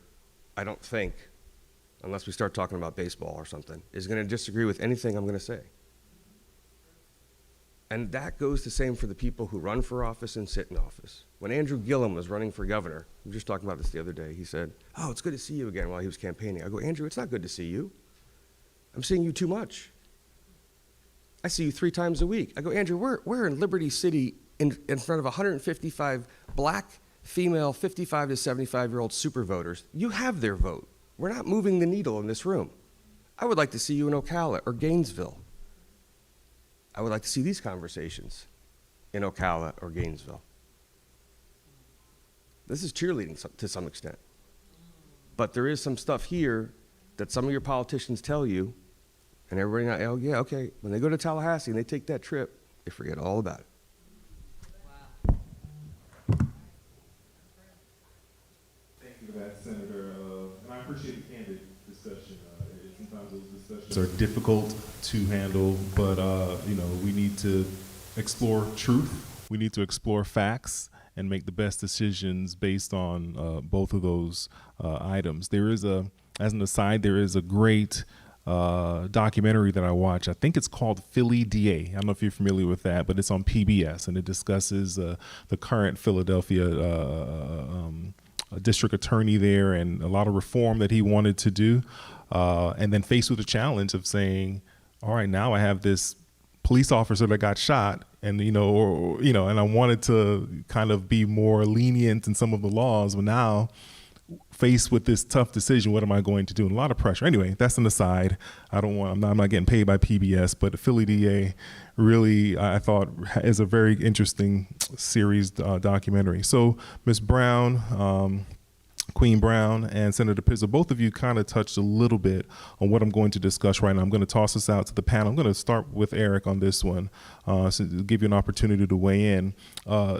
I don't think, unless we start talking about baseball or something, is going to disagree with anything I'm going to say. And that goes the same for the people who run for office and sit in office. When Andrew Gillum was running for governor, we were just talking about this the other day, he said, oh, it's good to see you again, while he was campaigning. I go, Andrew, it's not good to see you. I'm seeing you too much. I see you 3 times a week. I go, Andrew, we're in Liberty City in front of 155 black, female, 55 to 75-year-old super voters. You have their vote. We're not moving the needle in this room. I would like to see you in Ocala or Gainesville. I would like to see these conversations in Ocala or Gainesville. This is cheerleading to some extent. But there is some stuff here that some of your politicians tell you, and everybody, oh yeah, okay, when they go to Tallahassee and they take that trip, they forget all about it. Thank you for that, Senator. And I appreciate the candid discussion. Sometimes those discussions are difficult to handle, but we need to explore truth. We need to explore facts and make the best decisions based on both of those items. There is as an aside, there is a great documentary that I watch. I think it's called Philly DA. I don't know if you're familiar with that, but it's on PBS, and it discusses the current Philadelphia district attorney there and a lot of reform that he wanted to do, and then faced with the challenge of saying, all right, now I have this police officer that got shot, and and I wanted to kind of be more lenient in some of the laws, but now faced with this tough decision, what am I going to do? And a lot of pressure. Anyway, that's an aside. I'm not getting paid by PBS, but Philly DA really, I thought, is a very interesting series documentary. So Ms. Brown, Queen Brown, and Senator Pizzo, both of you kind of touched a little bit on what I'm going to discuss right now. I'm going to toss this out to the panel. I'm going to start with Eric on this one, so to give you an opportunity to weigh in.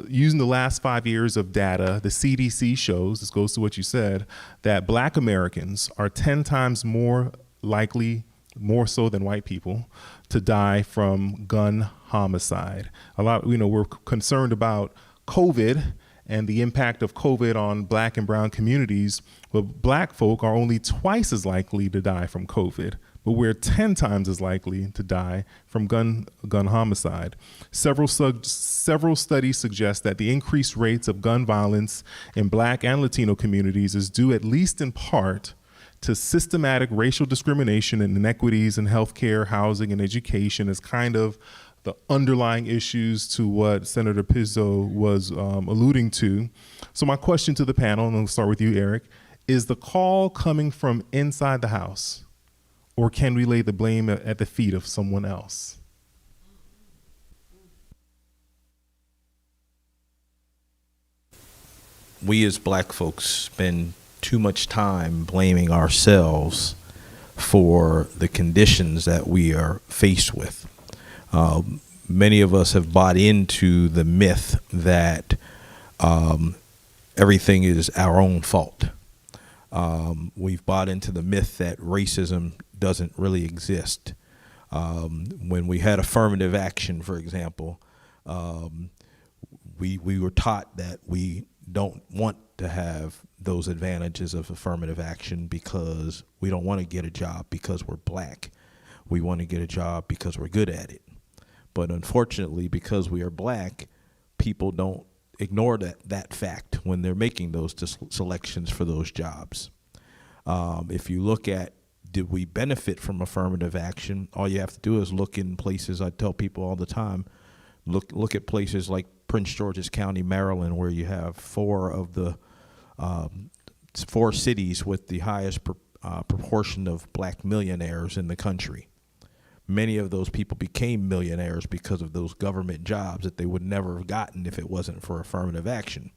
Using the last 5 years of data, the CDC shows, this goes to what you said, that Black Americans are 10 times more likely, more so than white people, to die from gun homicide. We're concerned about COVID and the impact of COVID on Black and brown communities, but Black folk are only twice as likely to die from COVID, but we're 10 times as likely to die from gun homicide. Several studies suggest that the increased rates of gun violence in Black and Latino communities is due, at least in part, to systematic racial discrimination and inequities in healthcare, housing, and education as kind of the underlying issues to what Senator Pizzo was alluding to. So my question to the panel, and I'll start with you, Eric, is the call coming from inside the house, or can we lay the blame at the feet of someone else? We as Black folks spend too much time blaming ourselves for the conditions that we are faced with. Many of us have bought into the myth that everything is our own fault. We've bought into the myth that racism doesn't really exist. When we had affirmative action, for example, we were taught that we don't want to have those advantages of affirmative action because we don't want to get a job because we're Black. We want to get a job because we're good at it. But unfortunately, because we are Black, people don't ignore that fact when they're making those selections for those jobs. If you look at, did we benefit from affirmative action, all you have to do is look in places, I tell people all the time, look at places like Prince George's County, Maryland, where you have four cities with the highest proportion of Black millionaires in the country. Many of those people became millionaires because of those government jobs that they would never have gotten if it wasn't for affirmative action.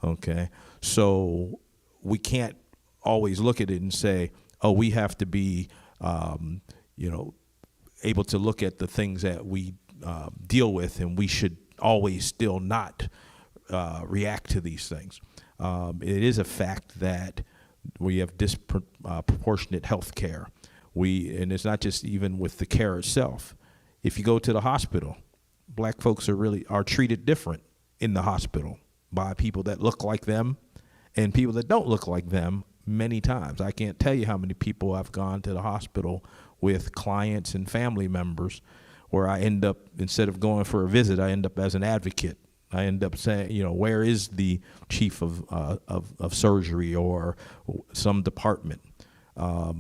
Okay, so we can't always look at it and say, oh, we have to be, able to look at the things that we deal with, and we should always still not react to these things. It is a fact that we have disproportionate health care. And it's not just even with the care itself. If you go to the hospital, Black folks are treated different in the hospital by people that look like them and people that don't look like them many times. I can't tell you how many people I've gone to the hospital with clients and family members where I end up, instead of going for a visit, I end up as an advocate. I end up saying, where is the chief of surgery or some department? I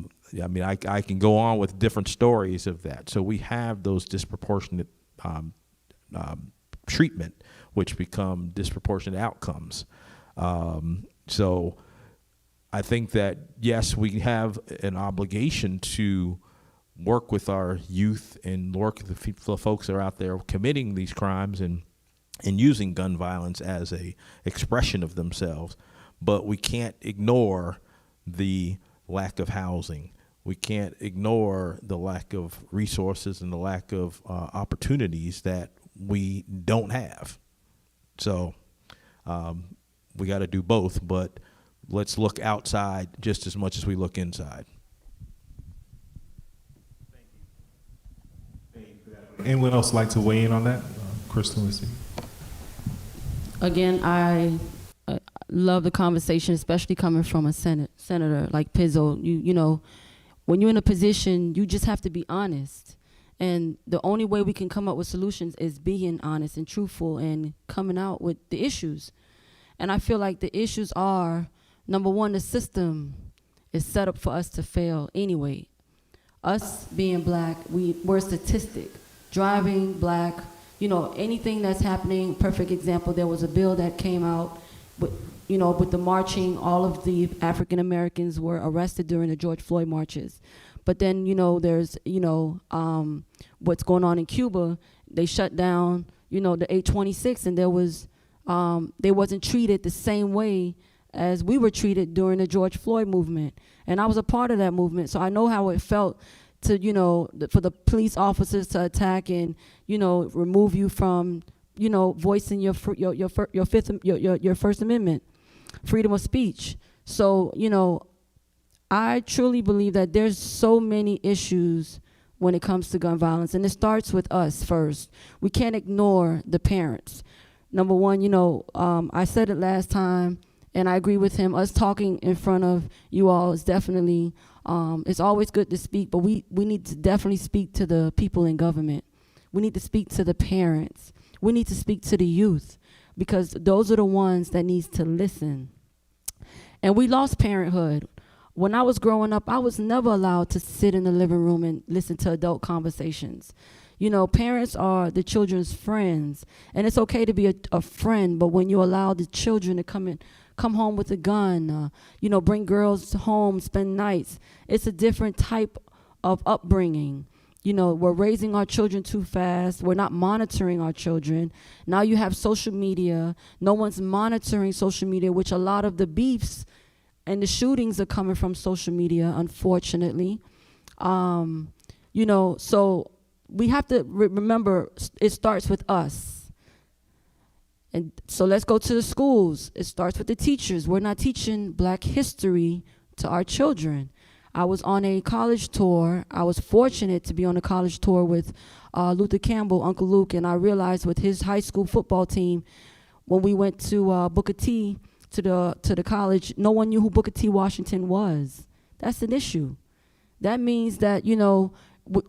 can go on with different stories of that. So we have those disproportionate treatment, which become disproportionate outcomes. So I think that, yes, we have an obligation to work with our youth and work with the folks that are out there committing these crimes and using gun violence as a expression of themselves. But we can't ignore the lack of housing. We can't ignore the lack of resources and the lack of opportunities that we don't have. So we got to do both, but let's look outside just as much as we look inside. Anyone else like to weigh in on that? Crystal, let's see. Again, I love the conversation, especially coming from a senator like Pizzo. when you're in a position, you just have to be honest. And the only way we can come up with solutions is being honest and truthful and coming out with the issues. And I feel like the issues are, number one, the system is set up for us to fail anyway. Us being black, we're a statistic. Driving black, you know, anything that's happening, perfect example, there was a bill that came out with, you know, with the marching, all of the African Americans were arrested during the George Floyd marches. But then, you know, there's, you know, what's going on in Cuba. They shut down, you know, the 826, and there was, they wasn't treated the same way as we were treated during the George Floyd movement. And I was a part of that movement, so I know how it felt to, you know, for the police officers to attack and, you know, remove you from, you know, voicing your First Amendment, freedom of speech. So, you know, I truly believe that there's so many issues when it comes to gun violence, and it starts with us first. We can't ignore the parents. Number one, you know, I said it last time, and I agree with him. Us talking in front of you all is definitely, it's always good to speak, but we need to definitely speak to the people in government. We need to speak to the parents. We need to speak to the youth, because those are the ones that needs to listen. And we lost parenthood. When I was growing up, I was never allowed to sit in the living room and listen to adult conversations. You know, parents are the children's friends, and it's okay to be a friend, but when you allow the children to come home with a gun, you know, bring girls home, spend nights, it's a different type of upbringing. You know, we're raising our children too fast. We're not monitoring our children. Now you have social media. No one's monitoring social media, which a lot of the beefs and the shootings are coming from social media, unfortunately. You know, so we have to remember it starts with us. And so let's go to the schools. It starts with the teachers. We're not teaching black history to our children. I was on a college tour. I was fortunate to be on a college tour with Luther Campbell, Uncle Luke, and I realized with his high school football team, when we went to Booker T, to the college, no one knew who Booker T. Washington was. That's an issue. That means that, you know,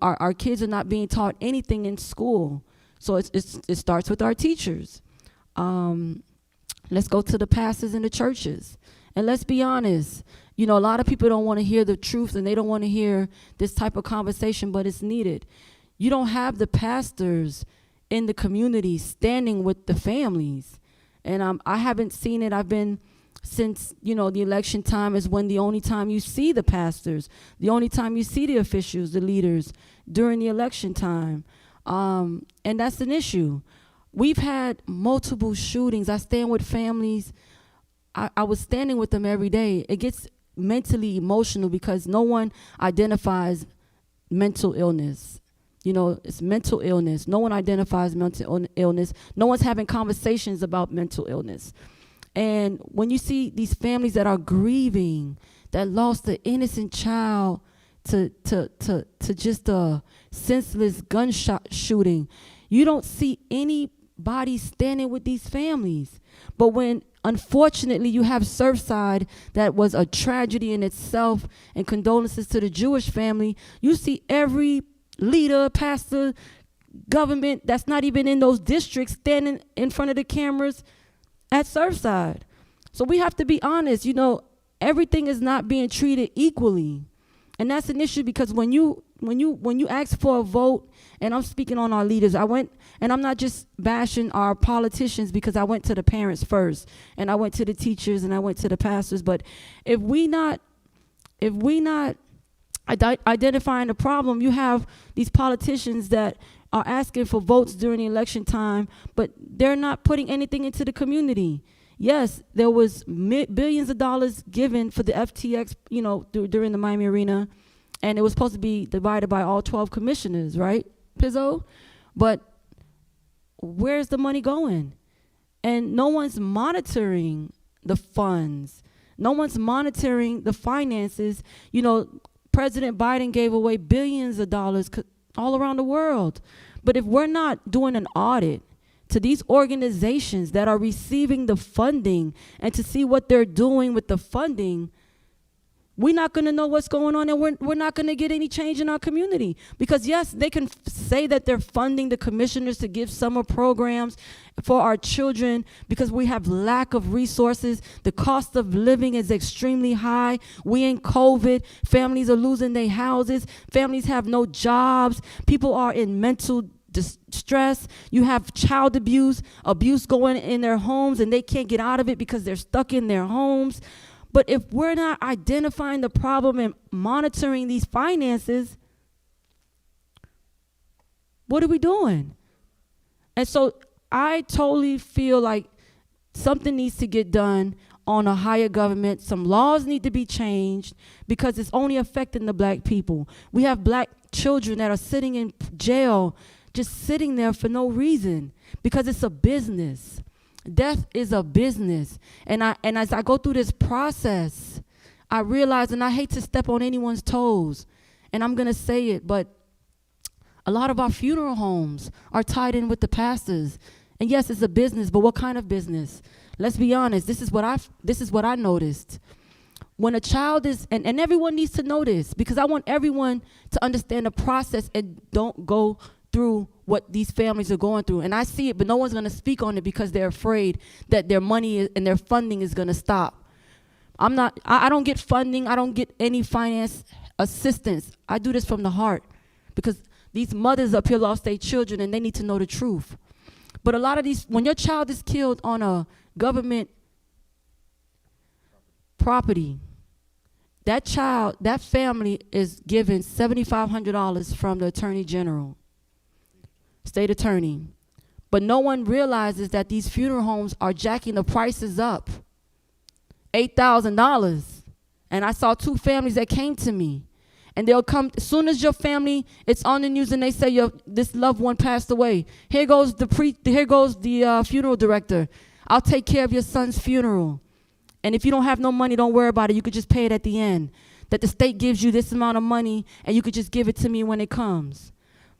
our kids are not being taught anything in school. So it starts with our teachers. Let's go to the pastors in the churches. And let's be honest, you know, a lot of people don't want to hear the truth, and they don't want to hear this type of conversation, but it's needed. You don't have the pastors in the community standing with the families. And I haven't seen it. I've been, since, you know, the election time is when the only time you see the pastors, the only time you see the officials, the leaders, during the election time. And that's an issue. We've had multiple shootings. I stand with families. I was standing with them every day. It gets mentally emotional because no one identifies mental illness. You know, it's mental illness. No one identifies mental illness. No one's having conversations about mental illness. And when you see these families that are grieving, that lost an innocent child to just a senseless gunshot shooting, you don't see anybody standing with these families. But when, unfortunately, you have Surfside, that was a tragedy in itself, and condolences to the Jewish family, you see every leader, pastor, government that's not even in those districts standing in front of the cameras at Surfside. So we have to be honest, you know, everything is not being treated equally. And that's an issue, because when you ask for a vote, and I'm speaking on our leaders, I went, and I'm not just bashing our politicians, because I went to the parents first, and I went to the teachers, and I went to the pastors, but if we not identifying the problem, you have these politicians that are asking for votes during the election time, but they're not putting anything into the community. Yes, there was billions of dollars given for the FTX, you know, during the Miami Arena, and it was supposed to be divided by all 12 commissioners, right, Pizzo? But where's the money going? And no one's monitoring the funds. No one's monitoring the finances. You know, President Biden gave away billions of dollars all around the world. But if we're not doing an audit to these organizations that are receiving the funding and to see what they're doing with the funding, we're not going to know what's going on, and we're not going to get any change in our community. Because yes, they can say that they're funding the commissioners to give summer programs for our children because we have lack of resources. The cost of living is extremely high. We in COVID, families are losing their houses. Families have no jobs. People are in mental distress. You have child abuse going in their homes, and they can't get out of it because they're stuck in their homes. But if we're not identifying the problem and monitoring these finances, what are we doing? And so I totally feel like something needs to get done on a higher government. Some laws need to be changed because it's only affecting the black people. We have black children that are sitting in jail, just sitting there for no reason because it's a business. Death is a business. And as I go through this process, I realize, and I hate to step on anyone's toes, and I'm going to say it, but a lot of our funeral homes are tied in with the pastors. And yes, it's a business, but what kind of business? Let's be honest. This is what I noticed. When a child is, and everyone needs to know this, because I want everyone to understand the process and don't go through what these families are going through. And I see it, but no one's going to speak on it because they're afraid that their money and their funding is going to stop. I don't get funding. I don't get any finance assistance. I do this from the heart because these mothers up here lost their children and they need to know the truth. But a lot of these, when your child is killed on a government property, that child, that family is given $7,500 from the Attorney General, state attorney. But no one realizes that these funeral homes are jacking the prices up. $8,000. And I saw 2 families that came to me. And they'll come, as soon as your family, it's on the news and they say this loved one passed away. Here goes the funeral director. I'll take care of your son's funeral. And if you don't have no money, don't worry about it. You could just pay it at the end. That the state gives you this amount of money and you could just give it to me when it comes.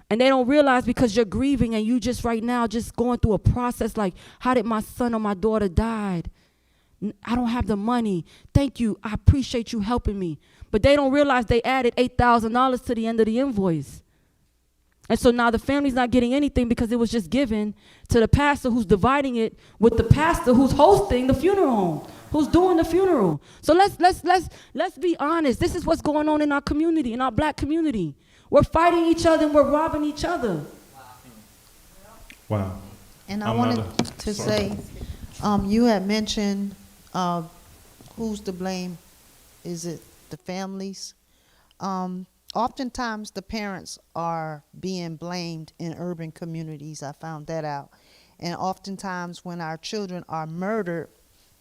And they don't realize because you're grieving and you just right now just going through a process like, how did my son or my daughter died? I don't have the money. Thank you. I appreciate you helping me. But they don't realize they added $8,000 to the end of the invoice. And so now the family's not getting anything because it was just given to the pastor who's dividing it with the pastor who's hosting the funeral home, who's doing the funeral. So let's be honest. This is what's going on in our community, in our black community. We're fighting each other and we're robbing each other. Wow. And I wanted to say, you had mentioned who's to blame. Is it the families? Oftentimes the parents are being blamed in urban communities. I found that out. And oftentimes when our children are murdered,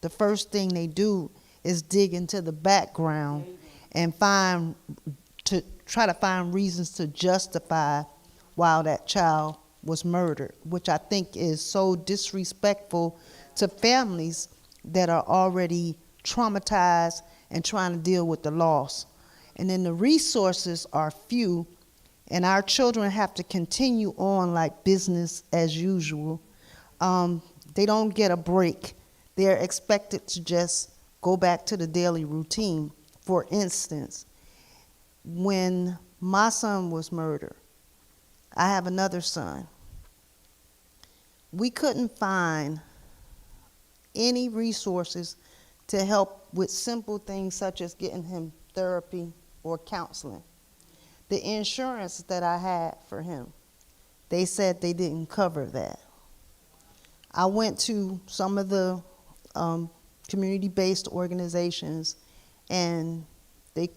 the first thing they do is dig into the background and try to find reasons to justify why that child was murdered, which I think is so disrespectful to families that are already traumatized and trying to deal with the loss. And then the resources are few, and our children have to continue on like business as usual. They don't get a break. They're expected to just go back to the daily routine. For instance, when my son was murdered, I have another son. We couldn't find any resources to help with simple things such as getting him therapy or counseling. The insurance that I had for him, they said they didn't cover that. I went to some of the community-based organizations and they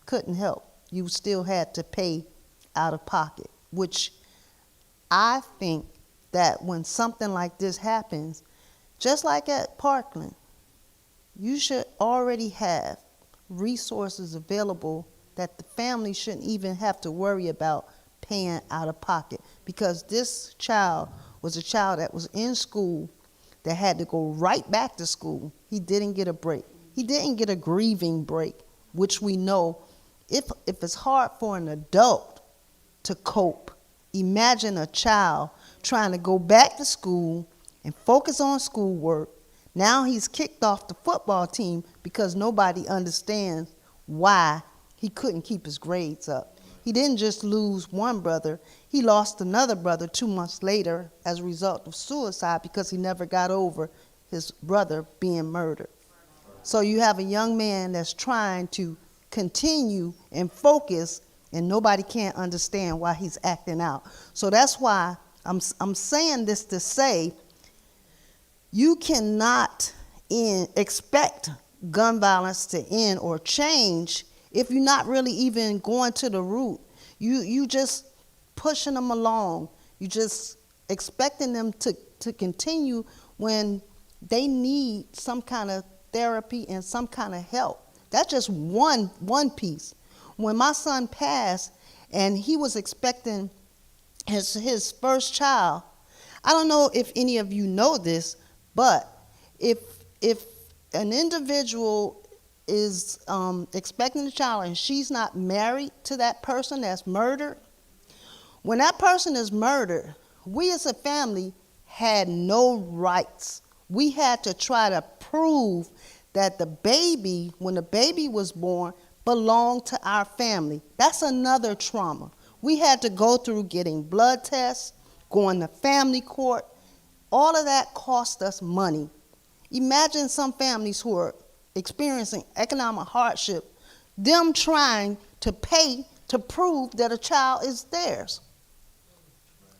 couldn't help. You still had to pay out of pocket, which I think that when something like this happens, just like at Parkland, you should already have resources available that the family shouldn't even have to worry about paying out of pocket, because this child was a child that was in school that had to go right back to school. He didn't get a break. He didn't get a grieving break, which we know if it's hard for an adult to cope, imagine a child trying to go back to school and focus on schoolwork. Now he's kicked off the football team because nobody understands why he couldn't keep his grades up. He didn't just lose one brother, he lost another brother 2 months later as a result of suicide because he never got over his brother being murdered. So you have a young man that's trying to continue and focus, and nobody can't understand why he's acting out. So that's why I'm saying this to say, you cannot expect gun violence to end or change if you're not really even going to the root. You just pushing them along. You just expecting them to continue when they need some kind of therapy and some kind of help. That's just one piece. When my son passed and he was expecting his first child, I don't know if any of you know this, but if an individual is expecting a child and she's not married to that person that's murdered, when that person is murdered, we as a family had no rights. We had to try to prove that the baby, when the baby was born, belonged to our family. That's another trauma. We had to go through getting blood tests, going to family court. All of that cost us money. Imagine some families who are experiencing economic hardship, them trying to pay to prove that a child is theirs.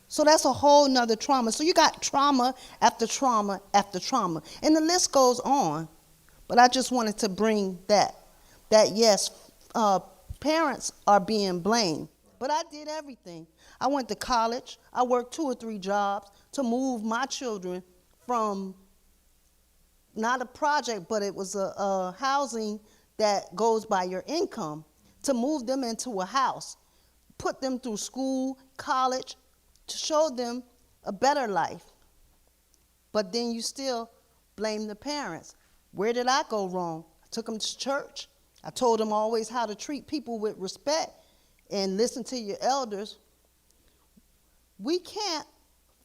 So that's a whole nother trauma. So you got trauma after trauma after trauma. And the list goes on. But I just wanted to bring that yes, parents are being blamed. But I did everything. I went to college. I worked 2 or 3 jobs to move my children from not a project, but it was a housing that goes by your income, to move them into a house, put them through school, college, to show them a better life. But then you still blame the parents. Where did I go wrong? I took them to church. I told them always how to treat people with respect and listen to your elders. We can't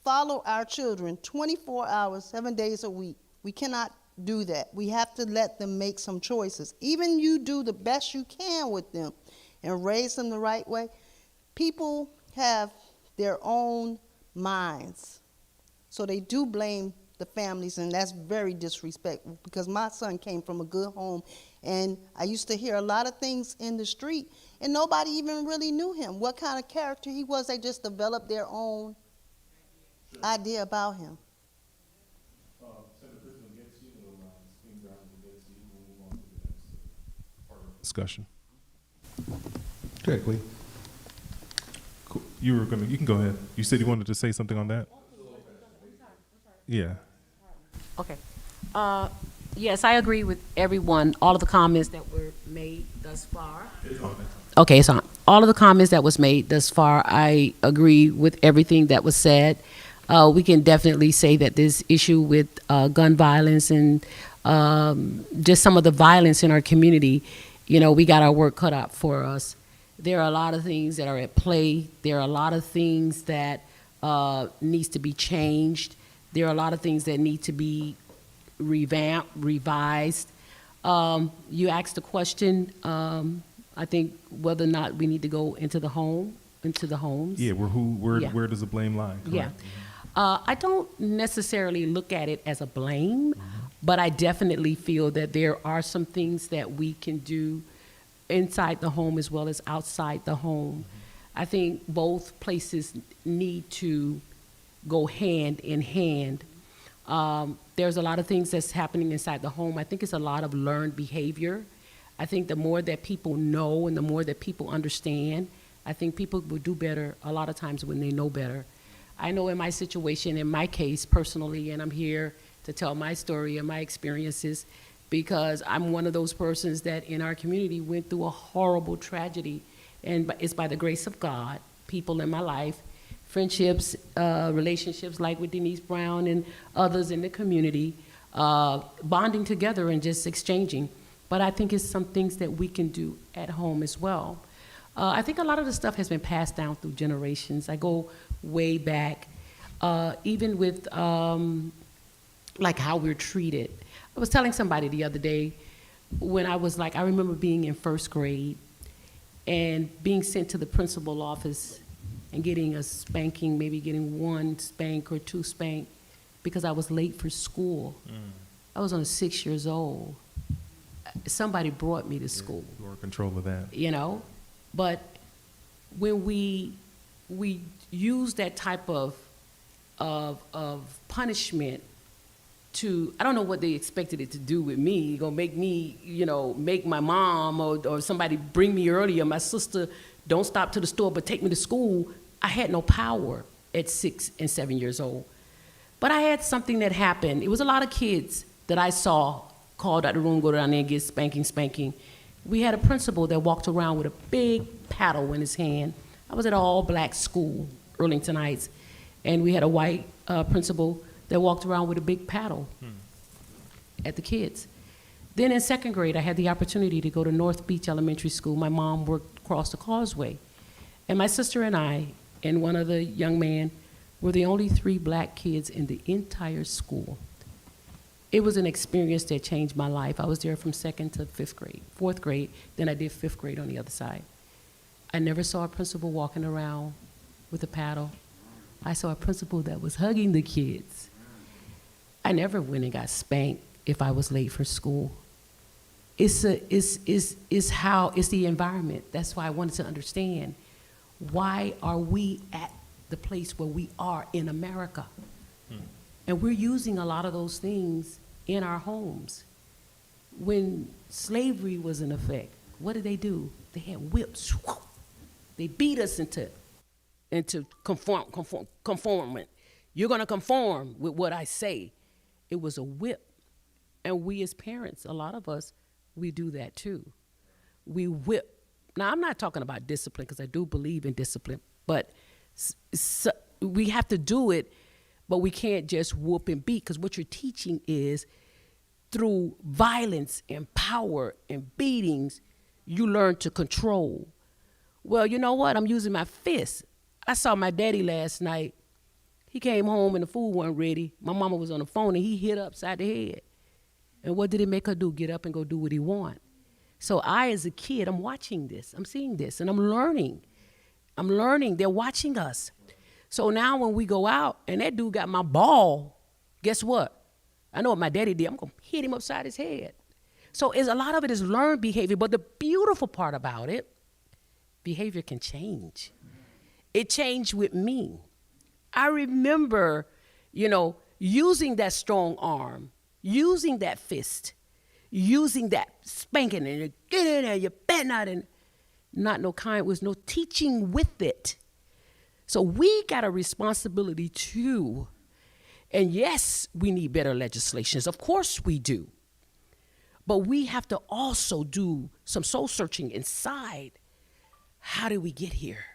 follow our children 24 hours, 7 days a week. We cannot do that. We have to let them make some choices. Even you do the best you can with them and raise them the right way. People have their own minds. So they do blame the families, and that's very disrespectful, because my son came from a good home, and I used to hear a lot of things in the street, and nobody even really knew him, what kind of character he was. They just developed their own idea about him. Discussion. Okay, Queen. Cool. You can go ahead. You said you wanted to say something on that? Yeah. Okay. Yes, I agree with everyone, all of the comments that were made thus far. Okay, so all of the comments that was made thus far, I agree with everything that was said. We can definitely say that this issue with gun violence and just some of the violence in our community, we got our work cut out for us. There are a lot of things that are at play. There are a lot of things that needs to be changed. There are a lot of things that need to be revamped, revised. You asked the question, I think, whether or not we need to go into the homes. Yeah, where does the blame lie? Correct. Yeah. I don't necessarily look at it as a blame, but I definitely feel that there are some things that we can do inside the home as well as outside the home. I think both places need to go hand in hand. There's a lot of things that's happening inside the home. I think it's a lot of learned behavior. I think the more that people know and the more that people understand, I think people will do better a lot of times when they know better. I know in my situation, in my case personally, and I'm here to tell my story and my experiences, because I'm one of those persons that in our community went through a horrible tragedy. And it's by the grace of God, people in my life, friendships, relationships like with Denise Brown and others in the community, bonding together and just exchanging. But I think it's some things that we can do at home as well. I think a lot of the stuff has been passed down through generations. I go way back, even with like how we're treated. I was telling somebody the other day, when I was like, I remember being in first grade and being sent to the principal office and getting a spanking, maybe getting one spank or two spank because I was late for school. I was only 6 years old. Somebody brought me to school. You were in control of that. You know, but when we use that type of punishment to, I don't know what they expected it to do with me. Gonna make me, you know, make my mom or somebody bring me earlier. My sister, don't stop to the store, but take me to school. I had no power at 6 and 7 years old. But I had something that happened. It was a lot of kids that I saw called out the room, go down there and get spanking. We had a principal that walked around with a big paddle in his hand. I was at an all-black school, Arlington Heights, and we had a white principal that walked around with a big paddle at the kids. Then in second grade, I had the opportunity to go to North Beach Elementary School. My mom worked across the causeway. And my sister and I, and one other young man, were the only 3 black kids in the entire school. It was an experience that changed my life. I was there from 2nd to 5th grade, 4th grade, then I did 5th grade on the other side. I never saw a principal walking around with a paddle. I saw a principal that was hugging the kids. I never went and got spanked if I was late for school. It's the environment. That's why I wanted to understand, why are we at the place where we are in America? And we're using a lot of those things in our homes. When slavery was in effect, what did they do? They had whips. They beat us into conformment. You're gonna conform with what I say. It was a whip. And we as parents, a lot of us, we do that too. We whip. Now, I'm not talking about discipline, because I do believe in discipline, but we have to do it, but we can't just whoop and beat, because what you're teaching is through violence and power and beatings, you learn to control. Well, you know what? I'm using my fist. I saw my daddy last night. He came home and the food wasn't ready. My mama was on the phone and he hit her upside the head. And what did it make her do? Get up and go do what he want. So I, as a kid, I'm watching this. I'm seeing this and I'm learning. They're watching us. So now when we go out and that dude got my ball, guess what? I know what my daddy did. I'm going to hit him upside his head. So a lot of it is learned behavior. But the beautiful part about it, behavior can change. It changed with me. I remember, using that strong arm, using that fist, using that spanking, and you get in there, you bend out, and was no teaching with it. So we got a responsibility too. And yes, we need better legislations. Of course we do. But we have to also do some soul searching inside. How did we get here?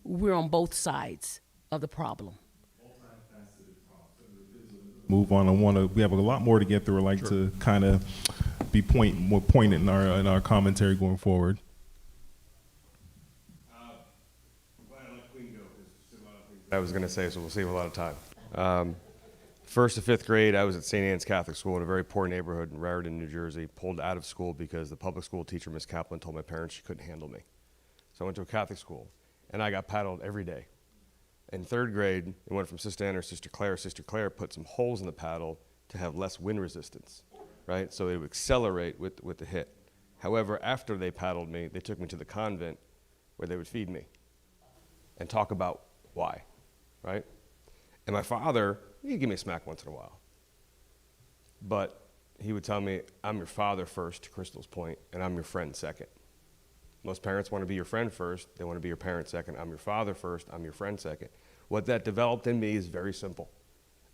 We're on both sides of the problem. Move on. We have a lot more to get through. I'd like to kind of be more pointed in our commentary going forward. I was going to say, so we'll save a lot of time. First to fifth grade, I was at St. Anne's Catholic School in a very poor neighborhood in Raritan, New Jersey, pulled out of school because the public school teacher, Miss Kaplan, told my parents she couldn't handle me. So I went to a Catholic school, and I got paddled every day. In third grade, it went from Sister Anne or Sister Claire. Sister Claire put some holes in the paddle to have less wind resistance, right? So it would accelerate with the hit. However, after they paddled me, they took me to the convent where they would feed me and talk about why, right? And my father, he'd give me a smack once in a while. But he would tell me, I'm your father first, to Crystal's point, and I'm your friend second. Most parents want to be your friend first. They want to be your parent second. I'm your father first. I'm your friend second. What that developed in me is very simple.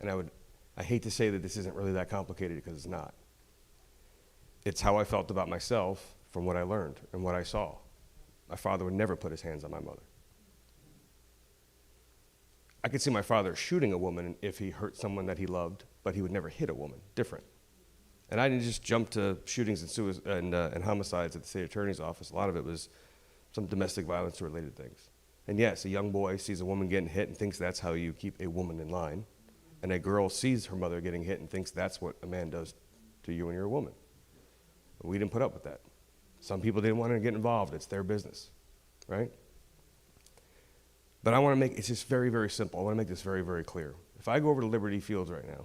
And I hate to say that this isn't really that complicated, because it's not. It's how I felt about myself from what I learned and what I saw. My father would never put his hands on my mother. I could see my father shooting a woman if he hurt someone that he loved, but he would never hit a woman. Different. And I didn't just jump to shootings and homicides at the state attorney's office. A lot of it was some domestic violence-related things. And yes, a young boy sees a woman getting hit and thinks that's how you keep a woman in line. And a girl sees her mother getting hit and thinks that's what a man does to you when you're a woman. We didn't put up with that. Some people didn't want to get involved. It's their business, right? But I want to make, it's just very, very simple. I want to make this very, very clear. If I go over to Liberty Fields right now,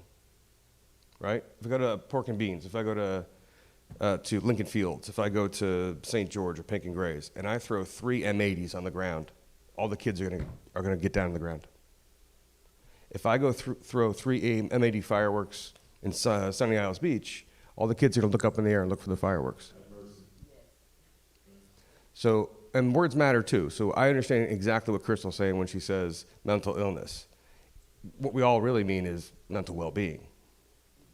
right? If I go to Pork and Beans, if I go to Lincoln Fields, if I go to St. George or Pink and Grays, and I throw 3 M80s on the ground, all the kids are gonna get down on the ground. If I go throw 3 M80 fireworks in Sunny Isles Beach, all the kids are gonna look up in the air and look for the fireworks. So, and words matter too. So I understand exactly what Crystal's saying when she says mental illness. What we all really mean is mental well-being.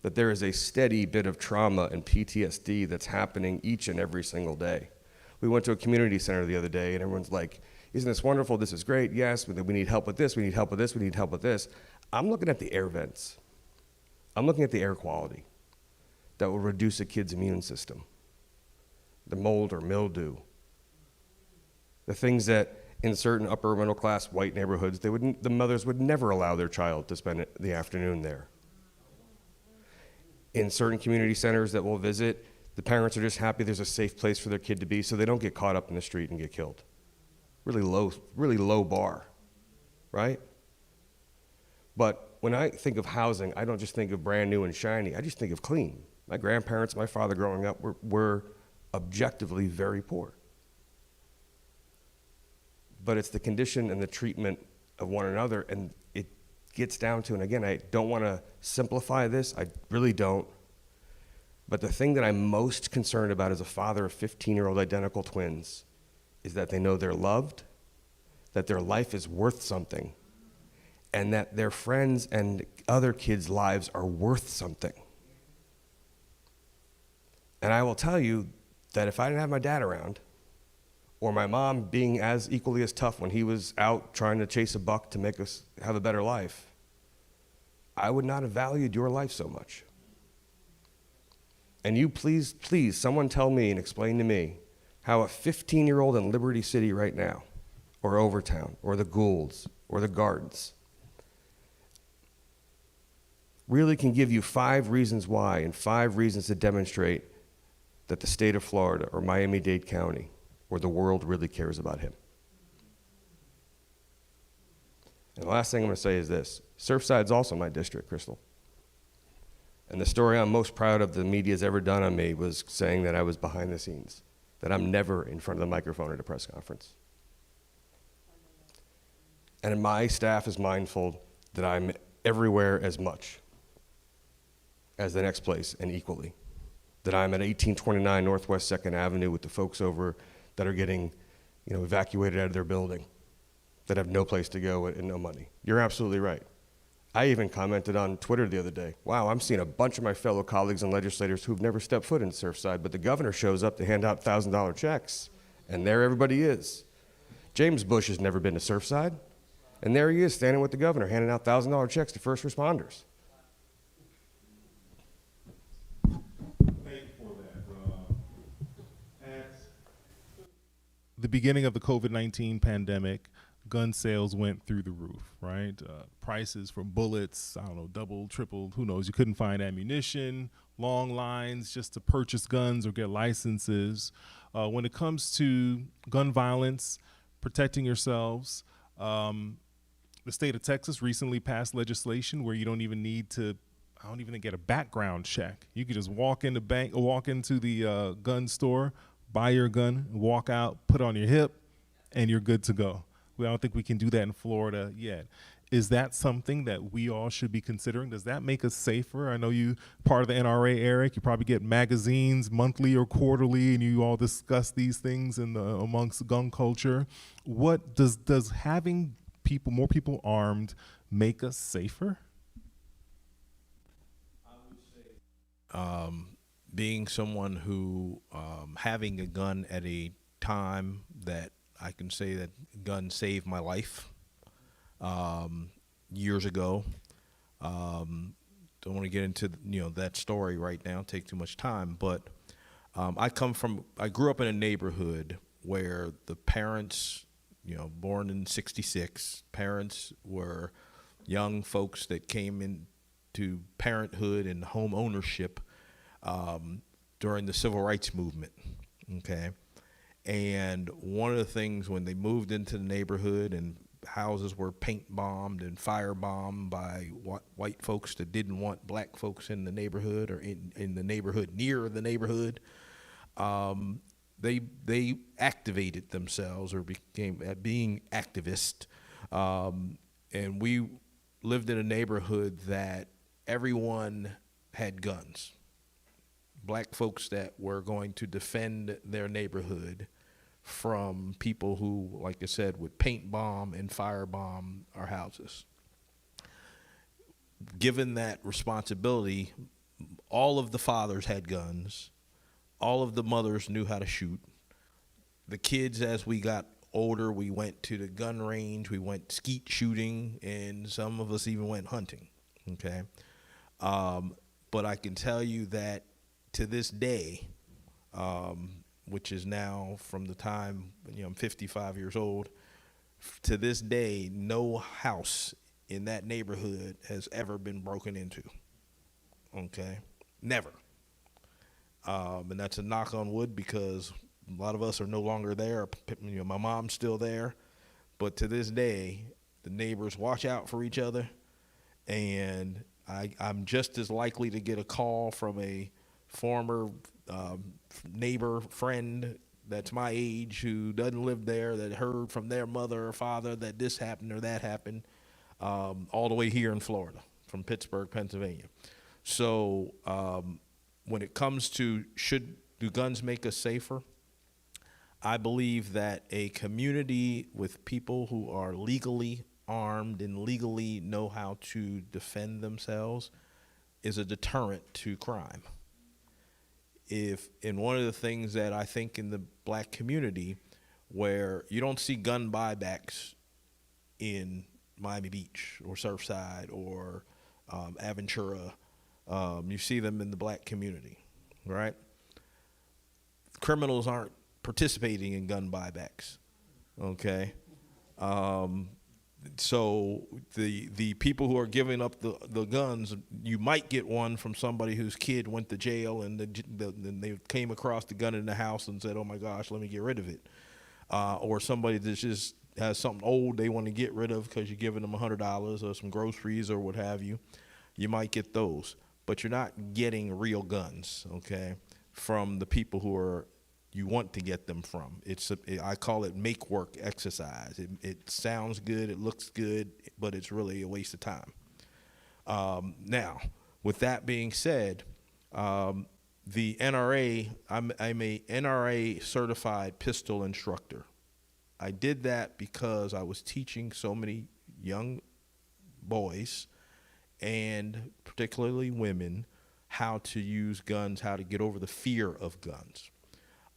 That there is a steady bit of trauma and PTSD that's happening each and every single day. We went to a community center the other day and everyone's like, isn't this wonderful? This is great. Yes, we need help with this. We need help with this. We need help with this. I'm looking at the air vents. I'm looking at the air quality that will reduce a kid's immune system. The mold or mildew. The things that in certain upper middle class white neighborhoods, the mothers would never allow their child to spend the afternoon there. In certain community centers that we'll visit, the parents are just happy there's a safe place for their kid to be so they don't get caught up in the street and get killed. Really low bar, right? But when I think of housing, I don't just think of brand new and shiny, I just think of clean. My grandparents, my father growing up were objectively very poor. But it's the condition and the treatment of one another, and it gets down to, and again, I don't want to simplify this, I really don't, but the thing that I'm most concerned about as a father of 15-year-old identical twins is that they know they're loved, that their life is worth something, and that their friends and other kids' lives are worth something. And I will tell you that if I didn't have my dad around, or my mom being as equally as tough when he was out trying to chase a buck to make us have a better life, I would not have valued your life so much. And you please, someone tell me and explain to me how a 15-year-old in Liberty City right now, or Overtown, or the Goulds, or the Gardens, really can give you 5 reasons why and 5 reasons to demonstrate that the state of Florida or Miami-Dade County or the world really cares about him. And the last thing I'm going to say is this. Surfside's also my district, Crystal. And the story I'm most proud of the media's ever done on me was saying that I was behind the scenes, that I'm never in front of the microphone at a press conference. And my staff is mindful that I'm everywhere as much as the next place and equally. That I'm at 1829 Northwest 2nd Avenue with the folks over that are getting, evacuated out of their building, that have no place to go and no money. You're absolutely right. I even commented on Twitter the other day, wow, I'm seeing a bunch of my fellow colleagues and legislators who've never stepped foot in Surfside, but the governor shows up to hand out $1,000 checks, and there everybody is. James Bush has never been to Surfside, and there he is standing with the governor handing out $1,000 checks to first responders. The beginning of the COVID-19 pandemic, gun sales went through the roof, right? Prices for bullets, double, tripled, who knows? You couldn't find ammunition, long lines just to purchase guns or get licenses. When it comes to gun violence, protecting yourselves, the state of Texas recently passed legislation where you don't even need to, get a background check. You could just walk into the gun store, buy your gun, walk out, put it on your hip, and you're good to go. I don't think we can do that in Florida yet. Is that something that we all should be considering? Does that make us safer? I know you part of the NRA, Eric. You probably get magazines monthly or quarterly, and you all discuss these things amongst gun culture. What does having more people armed make us safer? I would say being someone who having a gun at a time that I can say that gun saved my life years ago. Don't want to get into that story right now, take too much time, but I grew up in a neighborhood where the parents, born in '66, parents were young folks that came into parenthood and home ownership during the civil rights movement, okay? And one of the things when they moved into the neighborhood and houses were paint bombed and fire bombed by white folks that didn't want black folks in the neighborhood or in the neighborhood near the neighborhood, they activated themselves or became being activists. And we lived in a neighborhood that everyone had guns. Black folks that were going to defend their neighborhood from people who, like I said, would paint bomb and fire bomb our houses. Given that responsibility, all of the fathers had guns. All of the mothers knew how to shoot. The kids, as we got older, we went to the gun range, we went skeet shooting, and some of us even went hunting, okay? But I can tell you that to this day, which is now from the time, I'm 55 years old, to this day, no house in that neighborhood has ever been broken into, okay? Never. And that's a knock on wood because a lot of us are no longer there. My mom's still there. But to this day, the neighbors watch out for each other. And I'm just as likely to get a call from a former neighbor, friend that's my age who doesn't live there that heard from their mother or father that this happened or that happened, all the way here in Florida, from Pittsburgh, Pennsylvania. So when it comes to do guns make us safer? I believe that a community with people who are legally armed and legally know how to defend themselves is a deterrent to crime. And one of the things that I think in the black community where you don't see gun buybacks in Miami Beach or Surfside or Aventura, you see them in the black community, right? Criminals aren't participating in gun buybacks, okay? So the people who are giving up the guns, you might get one from somebody whose kid went to jail and they came across the gun in the house and said, oh my gosh, let me get rid of it. Or somebody that just has something old they want to get rid of because you're giving them $100 or some groceries or what have you. You might get those, but you're not getting real guns, okay, from the people who you want to get them from. I call it make work exercise. It sounds good, it looks good, but it's really a waste of time. Now, with that being said, the NRA, I'm a NRA certified pistol instructor. I did that because I was teaching so many young boys and particularly women how to use guns, how to get over the fear of guns.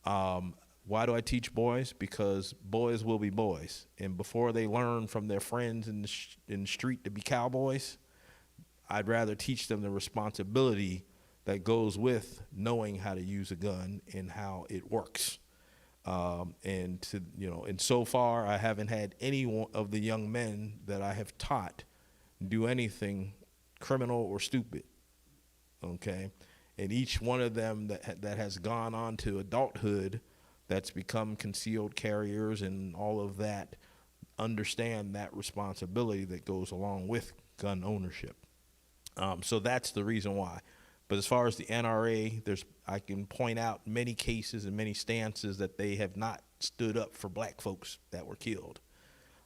Why do I teach boys? Because boys will be boys. And before they learn from their friends in the street to be cowboys, I'd rather teach them the responsibility that goes with knowing how to use a gun and how it works. And so far, I haven't had any of the young men that I have taught do anything criminal or stupid, okay? And each one of them that has gone on to adulthood, that's become concealed carriers and all of that, understand that responsibility that goes along with gun ownership. So that's the reason why. But as far as the NRA, I can point out many cases and many stances that they have not stood up for black folks that were killed.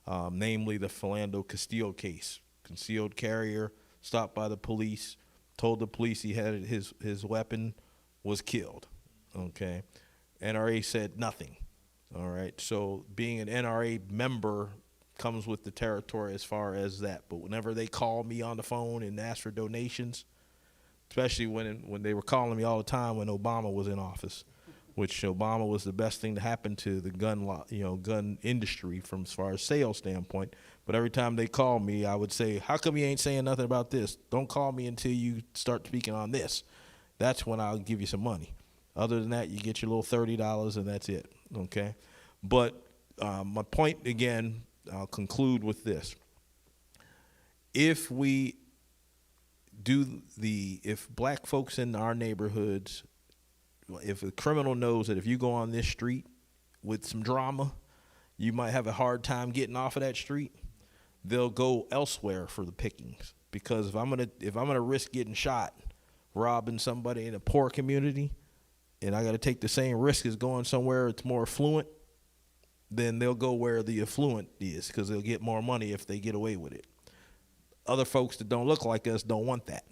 Namely the Philando Castile case. Concealed carrier, stopped by the police, told the police he had his weapon, was killed, okay? NRA said nothing, all right? So being an NRA member comes with the territory as far as that. But whenever they call me on the phone and ask for donations, especially when they were calling me all the time when Obama was in office, which Obama was the best thing to happen to the gun industry from as far as sales standpoint. But every time they call me, I would say, how come you ain't saying nothing about this? Don't call me until you start speaking on this. That's when I'll give you some money. Other than that, you get your little $30 and that's it, okay? But my point, again, I'll conclude with this. If black folks in our neighborhoods if a criminal knows that if you go on this street with some drama, you might have a hard time getting off of that street, they'll go elsewhere for the pickings. Because if I'm gonna risk getting shot, robbing somebody in a poor community, and I got to take the same risk as going somewhere it's more affluent, then they'll go where the affluent is because they'll get more money if they get away with it. Other folks that don't look like us don't want that.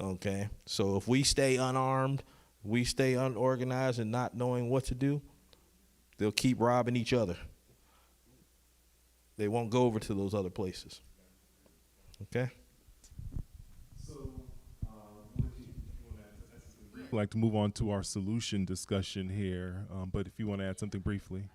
Okay, so if we stay unarmed, we stay unorganized and not knowing what to do, they'll keep robbing each other. They won't go over to those other places. Okay? I'd like to move on to our solution discussion here, but if you want to add something briefly.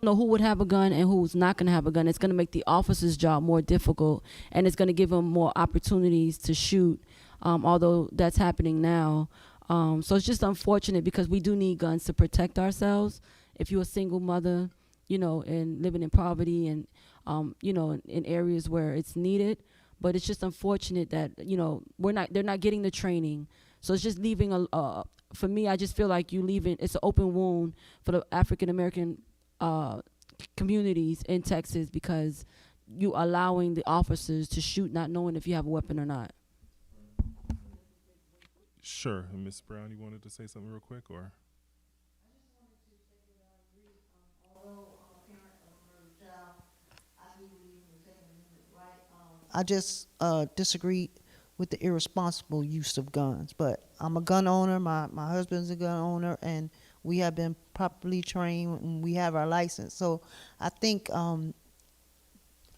Know who would have a gun and who's not going to have a gun. It's going to make the officer's job more difficult, and it's going to give them more opportunities to shoot, although that's happening now. So it's just unfortunate because we do need guns to protect ourselves. If you're a single mother, and living in poverty and, in areas where it's needed, but it's just unfortunate that, they're not getting the training. So it's just leaving for me, I just feel like it's an open wound for the African-American communities in Texas because you allowing the officers to shoot not knowing if you have a weapon or not. Sure. Ms. Brown, you wanted to say something real quick, or? I just disagree with the irresponsible use of guns. But I'm a gun owner. My husband's a gun owner, and we have been properly trained, and we have our license. So I think I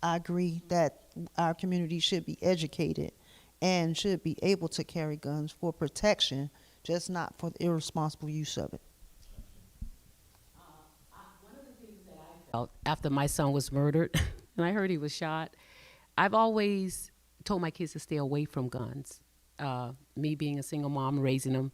agree that our community should be educated and should be able to carry guns for protection, just not for the irresponsible use of it. One of the things that I felt after my son was murdered, and I heard he was shot, I've always told my kids to stay away from guns. Me being a single mom, raising them,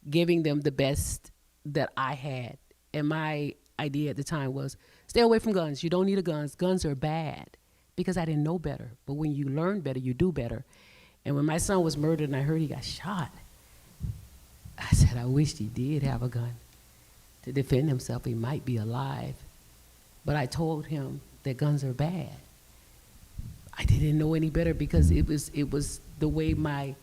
giving them the best that I had. And my idea at the time was, stay away from guns. You don't need a gun. Guns are bad. Because I didn't know better. But when you learn better, you do better. And when my son was murdered and I heard he got shot, I said, I wished he did have a gun to defend himself. He might be alive. But I told him that guns are bad. I didn't know any better because it was the way my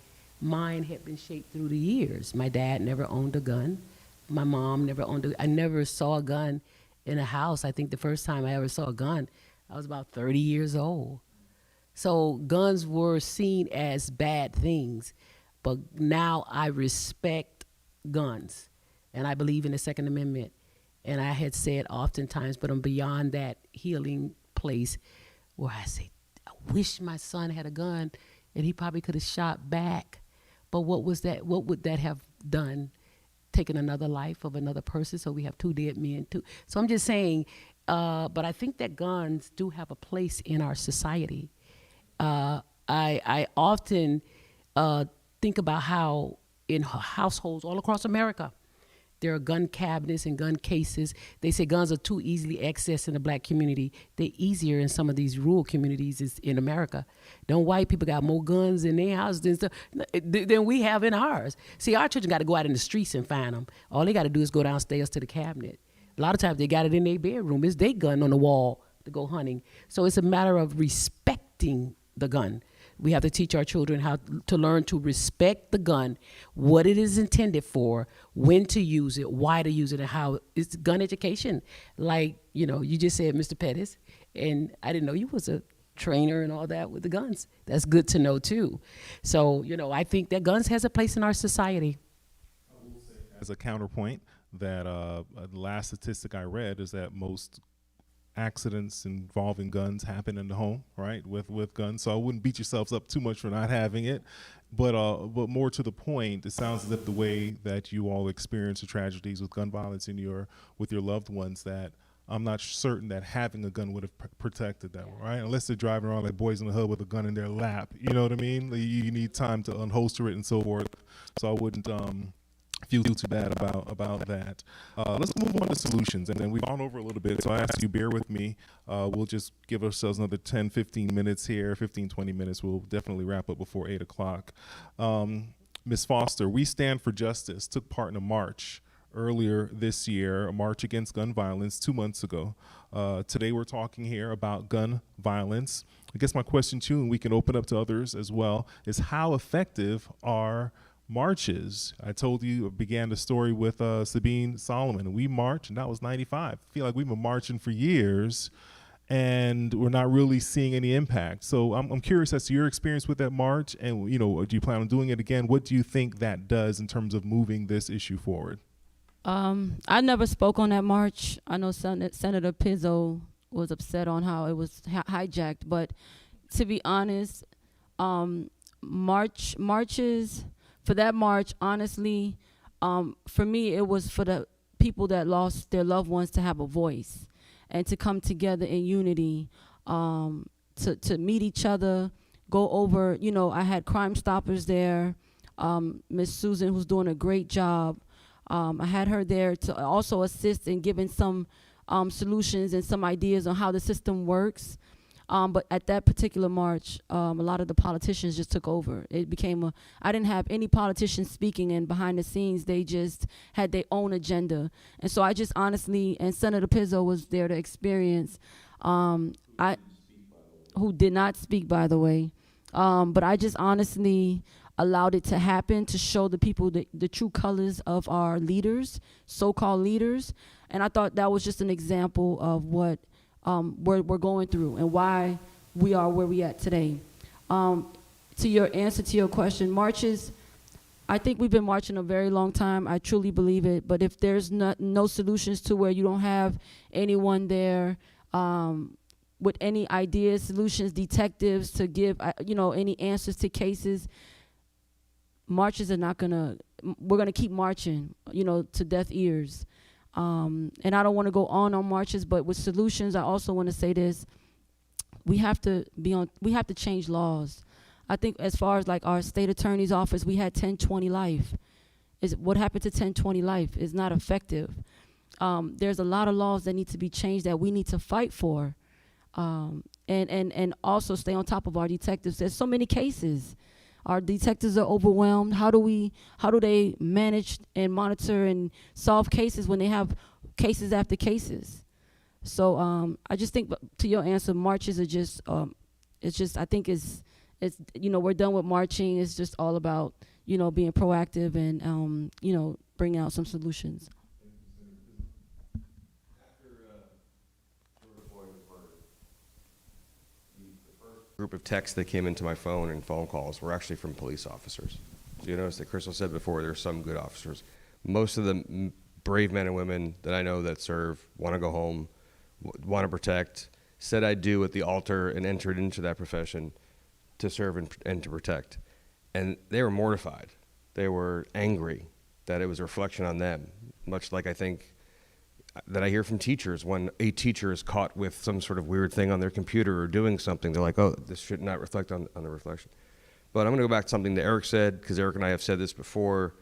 mind had been shaped through the years. My dad never owned a gun. My mom never owned I never saw a gun in a house. I think the first time I ever saw a gun, I was about 30 years old. So guns were seen as bad things, but now I respect guns, and I believe in the Second Amendment. And I had said oftentimes, but I'm beyond that healing place where I say, I wish my son had a gun, and he probably could have shot back. But what was that? What would that have done? Taken another life of another person? So we have two dead men too. So I'm just saying, but I think that guns do have a place in our society. I often think about how in households all across America, there are gun cabinets and gun cases. They say guns are too easily accessed in the black community. They're easier in some of these rural communities in America. Don't white people got more guns in their houses than we have in ours? See, our children got to go out in the streets and find them. All they got to do is go downstairs to the cabinet. A lot of times they got it in their bedroom. It's their gun on the wall to go hunting. So it's a matter of respecting the gun. We have to teach our children how to learn to respect the gun, what it is intended for, when to use it, why to use it, and how. It's gun education. Like, you just said, Mr. Pettis, and I didn't know you was a trainer and all that with the guns. That's good to know, too. So, I think that guns has a place in our society. I will say, as a counterpoint, that the last statistic I read is that most accidents involving guns happen in the home, right? With guns. So I wouldn't beat yourselves up too much for not having it. But more to the point, it sounds as if the way that you all experience the tragedies with gun violence with your loved ones, that I'm not certain that having a gun would have protected them, right? Unless they're driving around like boys in the hood with a gun in their lap. You know what I mean? You need time to unholster it and so forth. So I wouldn't feel too bad about that. Let's move on to solutions, and then we've gone over a little bit, so I ask you bear with me. We'll just give ourselves another 10, 15 minutes here, 15, 20 minutes. We'll definitely wrap up before 8 o'clock. Ms. Foster, We Stand for Justice took part in a march earlier this year, a march against gun violence 2 months ago. Today we're talking here about gun violence. I guess my question to you, and we can open up to others as well, is how effective are marches? I told you, I began the story with Sabine Solomon. We marched, and that was 95. I feel like we've been marching for years, and we're not really seeing any impact. So I'm curious as to your experience with that march, and do you plan on doing it again? What do you think that does in terms of moving this issue forward? I never spoke on that march. I know Senator Pizzo was upset on how it was hijacked, but to be honest, marches, for that march, honestly, for me, it was for the people that lost their loved ones to have a voice and to come together in unity, to meet each other, go over, I had Crime Stoppers there, Miss Susan, who's doing a great job. I had her there to also assist in giving some solutions and some ideas on how the system works. But at that particular march, a lot of the politicians just took over. It became I didn't have any politicians speaking, and behind the scenes, they just had their own agenda. And so I just honestly, and Senator Pizzo was there to experience, who did not speak, by the way. But I just honestly allowed it to happen to show the people the true colors of our leaders, so-called leaders. And I thought that was just an example of what we're going through and why we are where we at today. To your answer to your question, marches, I think we've been marching a very long time. I truly believe it. But if there's no solutions to where you don't have anyone there with any ideas, solutions, detectives to give, any answers to cases, marches are not we're gonna keep marching, to deaf ears. And I don't wanna go on marches, but with solutions, I also wanna say this, we have to change laws. I think as far as like our state attorney's office, we had 1020 life. What happened to 1020 life is not effective. There's a lot of laws that need to be changed that we need to fight for. And also stay on top of our detectives. There's so many cases. Our detectives are overwhelmed. How do they manage and monitor and solve cases when they have cases after cases? So I just think, to your answer, marches are just, I think it's we're done with marching. It's just all about, being proactive and, bringing out some solutions. Group of texts that came into my phone and phone calls were actually from police officers. So you notice that Crystal said before, there's some good officers. Most of the brave men and women that I know that serve want to go home, want to protect, said I do at the altar and entered into that profession to serve and to protect. And they were mortified. They were angry that it was a reflection on them, much like I think that I hear from teachers when a teacher is caught with some sort of weird thing on their computer or doing something. They're like, oh, this should not reflect on the reflection. But I'm going to go back to something that Eric said, because Eric and I have said this before.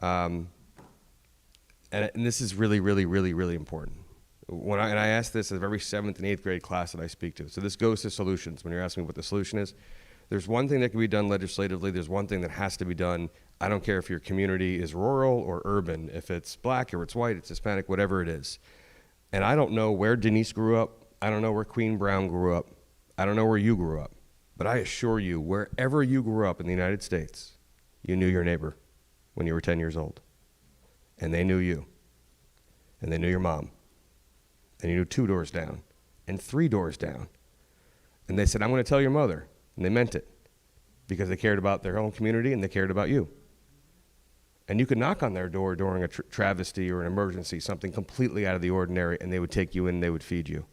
And this is really, really, really, really important. And I ask this of every 7th and 8th grade class that I speak to. So this goes to solutions. When you're asking me what the solution is, there's one thing that can be done legislatively. There's one thing that has to be done. I don't care if your community is rural or urban, if it's black or it's white, it's Hispanic, whatever it is. And I don't know where Denise grew up. I don't know where Queen Brown grew up. I don't know where you grew up. But I assure you, wherever you grew up in the United States, you knew your neighbor when you were 10 years old. And they knew you. And they knew your mom. And you knew 2 doors down and 3 doors down. And they said, I'm going to tell your mother. And they meant it because they cared about their own community and they cared about you. And you could knock on their door during a travesty or an emergency, something completely out of the ordinary, and they would take you in and they would feed you.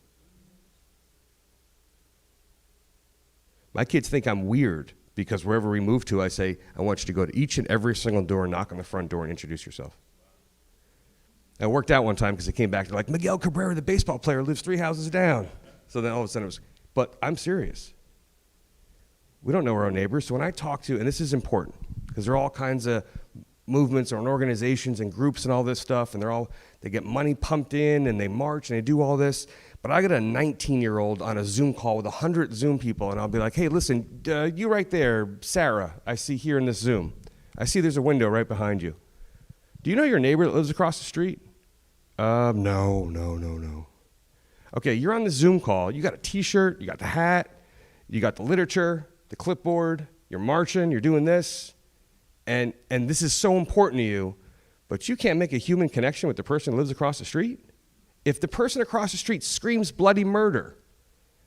My kids think I'm weird because wherever we move to, I say, I want you to go to each and every single door, knock on the front door, and introduce yourself. It worked out one time because they came back, they're like, Miguel Cabrera, the baseball player, lives 3 houses down. So then all of a sudden it was, but I'm serious. We don't know our own neighbors, so when I talk to, and this is important, because there are all kinds of movements or in organizations and groups and all this stuff, and they get money pumped in and they march and they do all this. But I got a 19-year-old on a Zoom call with 100 Zoom people, and I'll be like, hey, listen, you right there, Sarah, I see here in this Zoom. I see there's a window right behind you. Do you know your neighbor that lives across the street? No. Okay, you're on the Zoom call. You got a T-shirt, you got the hat, you got the literature, the clipboard, you're marching, you're doing this, and this is so important to you, but you can't make a human connection with the person who lives across the street? If the person across the street screams bloody murder,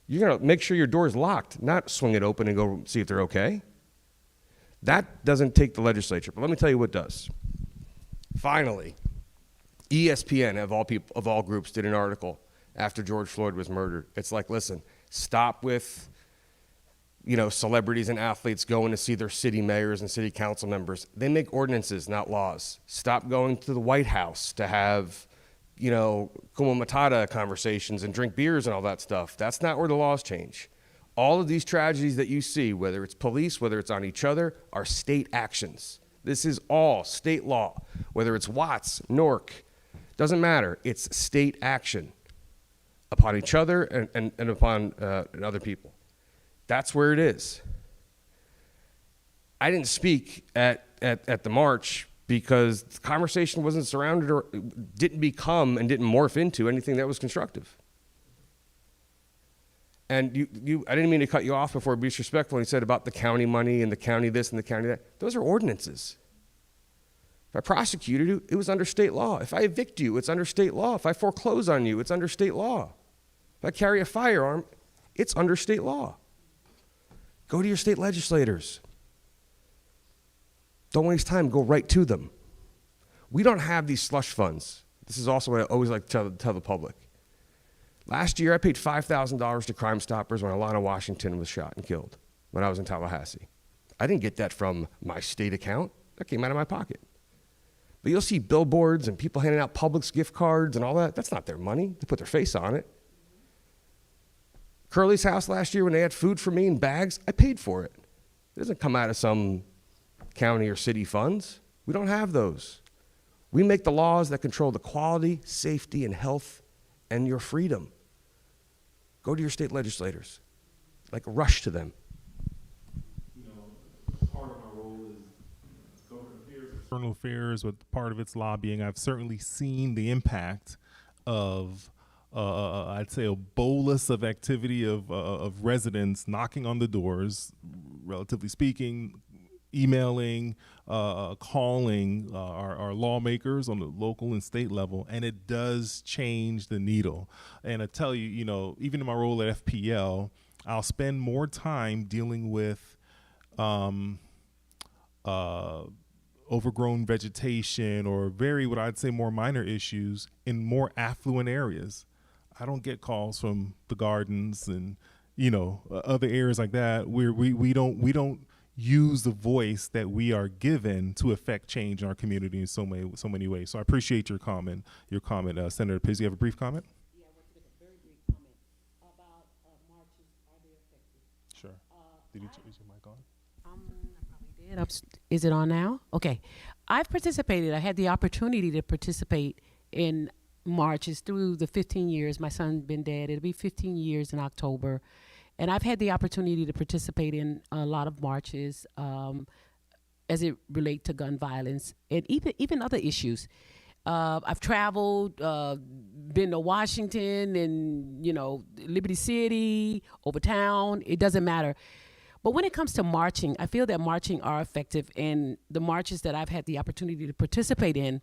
you're going to make sure your door is locked, not swing it open and go see if they're okay. That doesn't take the legislature, but let me tell you what does. Finally, ESPN, of all groups, did an article after George Floyd was murdered. It's like, listen, stop with, celebrities and athletes going to see their city mayors and city council members. They make ordinances, not laws. Stop going to the White House to have, Kuma Matata conversations and drink beers and all that stuff. That's not where the laws change. All of these tragedies that you see, whether it's police, whether it's on each other, are state actions. This is all state law. Whether it's Watts, Newark, doesn't matter. It's state action upon each other and upon other people. That's where it is. I didn't speak at the march because the conversation wasn't surrounded or didn't become and didn't morph into anything that was constructive. And I didn't mean to cut you off before, be disrespectful when you said about the county money and the county this and the county that. Those are ordinances. If I prosecuted you, it was under state law. If I evict you, it's under state law. If I foreclose on you, it's under state law. If I carry a firearm, it's under state law. Go to your state legislators. Don't waste time, go right to them. We don't have these slush funds. This is also what I always like to tell the public. Last year, I paid $5,000 to Crime Stoppers when Alana Washington was shot and killed when I was in Tallahassee. I didn't get that from my state account. That came out of my pocket. But you'll see billboards and people handing out Publix gift cards and all that. That's not their money. They put their face on it. Curly's house last year when they had food for me in bags, I paid for it. It doesn't come out of some county or city funds. We don't have those. We make the laws that control the quality, safety, and health and your freedom. Go to your state legislators. Rush to them. Part of my role is government affairs, external affairs, with part of its lobbying. I've certainly seen the impact of, I'd say, a bolus of activity of residents knocking on the doors, relatively speaking, emailing, calling our lawmakers on the local and state level, and it does change the needle. And I tell you, even in my role at FPL, I'll spend more time dealing with overgrown vegetation or what I'd say more minor issues in more affluent areas. I don't get calls from the gardens and other areas like that where we don't use the voice that we are given to affect change in our community in so many ways. So I appreciate your comment. Senator Piz, you have a brief comment? Yeah, I want to make a very brief comment about marches. Are they effective? Sure. Is your mic on? I probably did. Is it on now? Okay. I've participated. I had the opportunity to participate in marches through the 15 years. My son's been dead. It'll be 15 years in October. And I've had the opportunity to participate in a lot of marches as it relates to gun violence and even other issues. I've traveled, been to Washington and, Liberty City, Overtown. It doesn't matter. But when it comes to marching, I feel that marching are effective. And the marches that I've had the opportunity to participate in,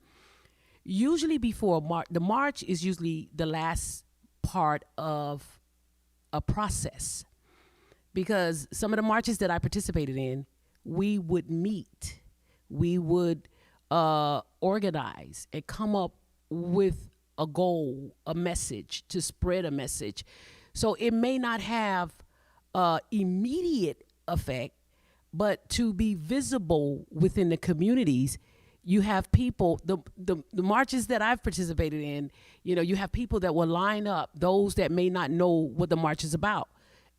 usually before the march is usually the last part of a process. Because some of the marches that I participated in, we would meet, we would organize and come up with a goal, a message, to spread a message. So it may not have immediate effect, but to be visible within the communities, you have people, the marches that I've participated in, you have people that will line up, those that may not know what the march is about.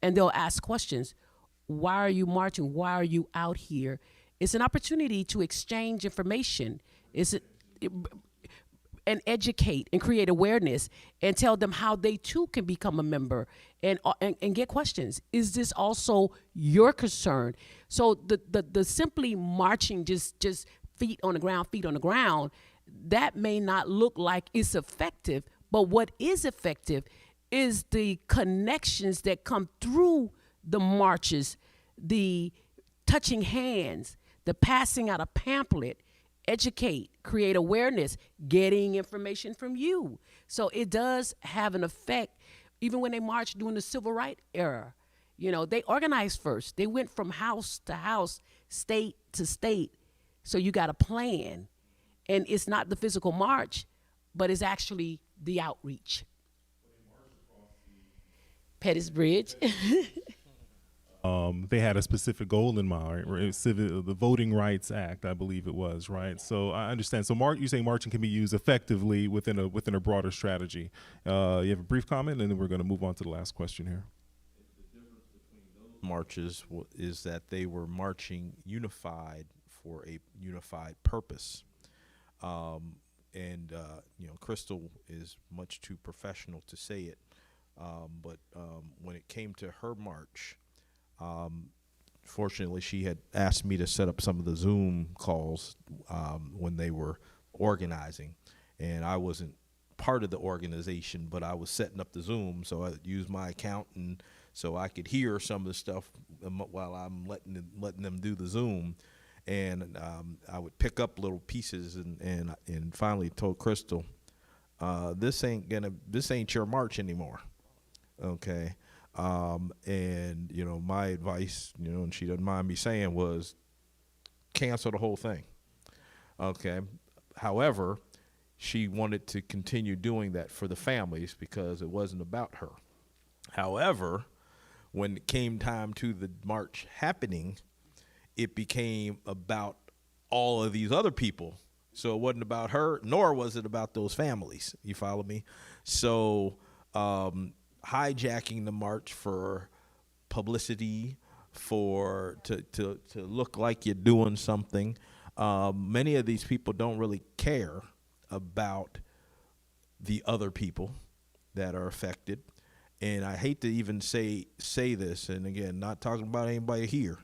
And they'll ask questions. Why are you marching? Why are you out here? It's an opportunity to exchange information. And educate and create awareness and tell them how they too can become a member and get questions. Is this also your concern? So the simply marching just feet on the ground, that may not look like it's effective, but what is effective is the connections that come through the marches, the touching hands, the passing out a pamphlet, educate, create awareness, getting information from you. So it does have an effect. Even when they marched during the civil rights era, they organized first. They went from house to house, state to state. So you got a plan. And it's not the physical march, but it's actually the outreach. Pettis Bridge. They had a specific goal in mind, right? The Voting Rights Act, I believe it was, right? So I understand. So you say marching can be used effectively within a broader strategy. You have a brief comment, and then we're going to move on to the last question here. The difference between those marches is that they were marching unified for a unified purpose. Crystal is much too professional to say it, but when it came to her march, fortunately, she had asked me to set up some of the Zoom calls when they were organizing, and I wasn't part of the organization, but I was setting up the Zoom, so I used my account, and so I could hear some of the stuff while I'm letting them do the Zoom, and I would pick up little pieces, and finally told Crystal, this ain't your march anymore, okay. My advice, and she doesn't mind me saying, was cancel the whole thing. Okay. However, she wanted to continue doing that for the families because it wasn't about her. However, when it came time to the march happening, it became about all of these other people. So it wasn't about her, nor was it about those families. You follow me? So, hijacking the march for publicity, to look like you're doing something. Many of these people don't really care about the other people that are affected. And I hate to even say this, and again, not talking about anybody here,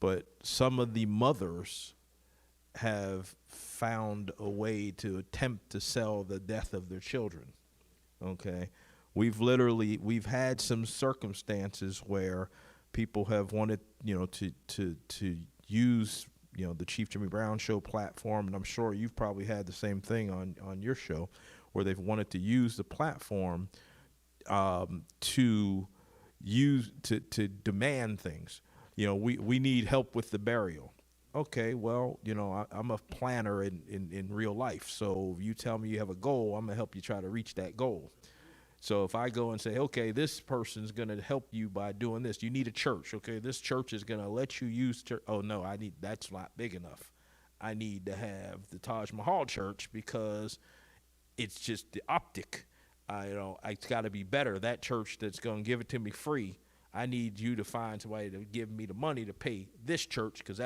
but some of the mothers have found a way to attempt to sell the death of their children. Okay. We've had some circumstances where people have wanted, to use, the Chief Jimmy Brown Show platform, and I'm sure you've probably had the same thing on your show, where they've wanted to use the platform to demand things. We need help with the burial. Okay, well, I'm a planner in real life, so if you tell me you have a goal, I'm gonna help you try to reach that goal. So if I go and say, okay, this person's going to help you by doing this. You need a church. Okay, this church is going to let you use church. Oh, no, that's not big enough. I need to have the Taj Mahal church because it's just the optic. It's got to be better. That church that's going to give it to me free, I need you to find somebody to give me the money to pay this church, because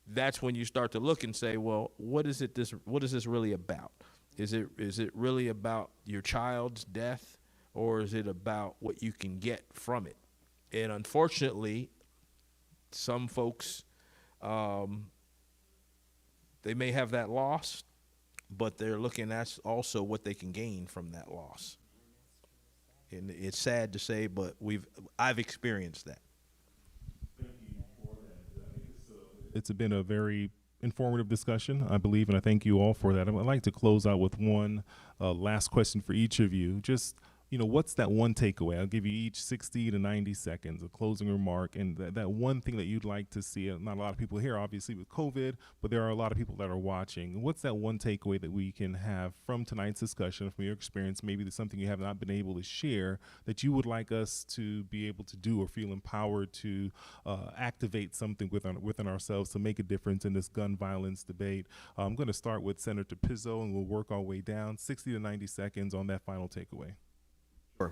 that's when you start to look and say, well, what is this really about? Is it really about your child's death, or is it about what you can get from it? And unfortunately, some folks, they may have that loss, but they're looking at also what they can gain from that loss. And it's sad to say, but I've experienced that. Thank you for that. It's been a very informative discussion, I believe, and I thank you all for that. I'd like to close out with one last question for each of you. Just, what's that one takeaway? I'll give you each 60 to 90 seconds, a closing remark, and that one thing that you'd like to see. Not a lot of people here, obviously, with COVID, but there are a lot of people that are watching. What's that one takeaway that we can have from tonight's discussion, from your experience? Maybe there's something you have not been able to share that you would like us to be able to do, or feel empowered to activate something within ourselves to make a difference in this gun violence debate. I'm going to start with Senator Pizzo, and we'll work our way down. 60 to 90 seconds on that final takeaway. Sure.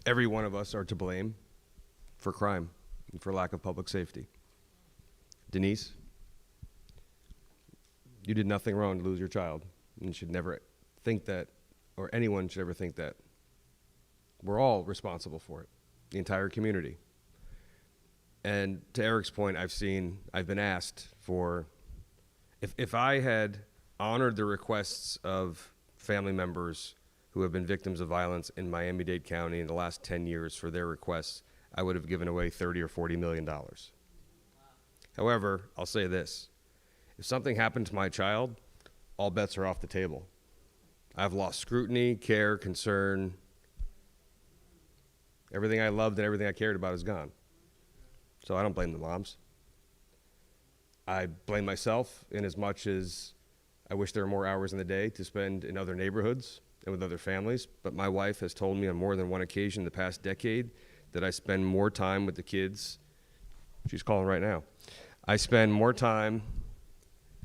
Every one of us are to blame for crime and for lack of public safety. Denise, you did nothing wrong to lose your child. And you should never think that, or anyone should ever think that. We're all responsible for it, the entire community. And to Eric's point, I've been asked for, if I had honored the requests of family members who have been victims of violence in Miami-Dade County in the last 10 years for their requests, I would have given away $30 or $40 million. However, I'll say this. If something happened to my child, all bets are off the table. I've lost scrutiny, care, concern. Everything I loved and everything I cared about is gone. So I don't blame the moms. I blame myself in as much as I wish there were more hours in the day to spend in other neighborhoods and with other families. But my wife has told me on more than one occasion the past decade that I spend more time with the kids. She's calling right now. I spend more time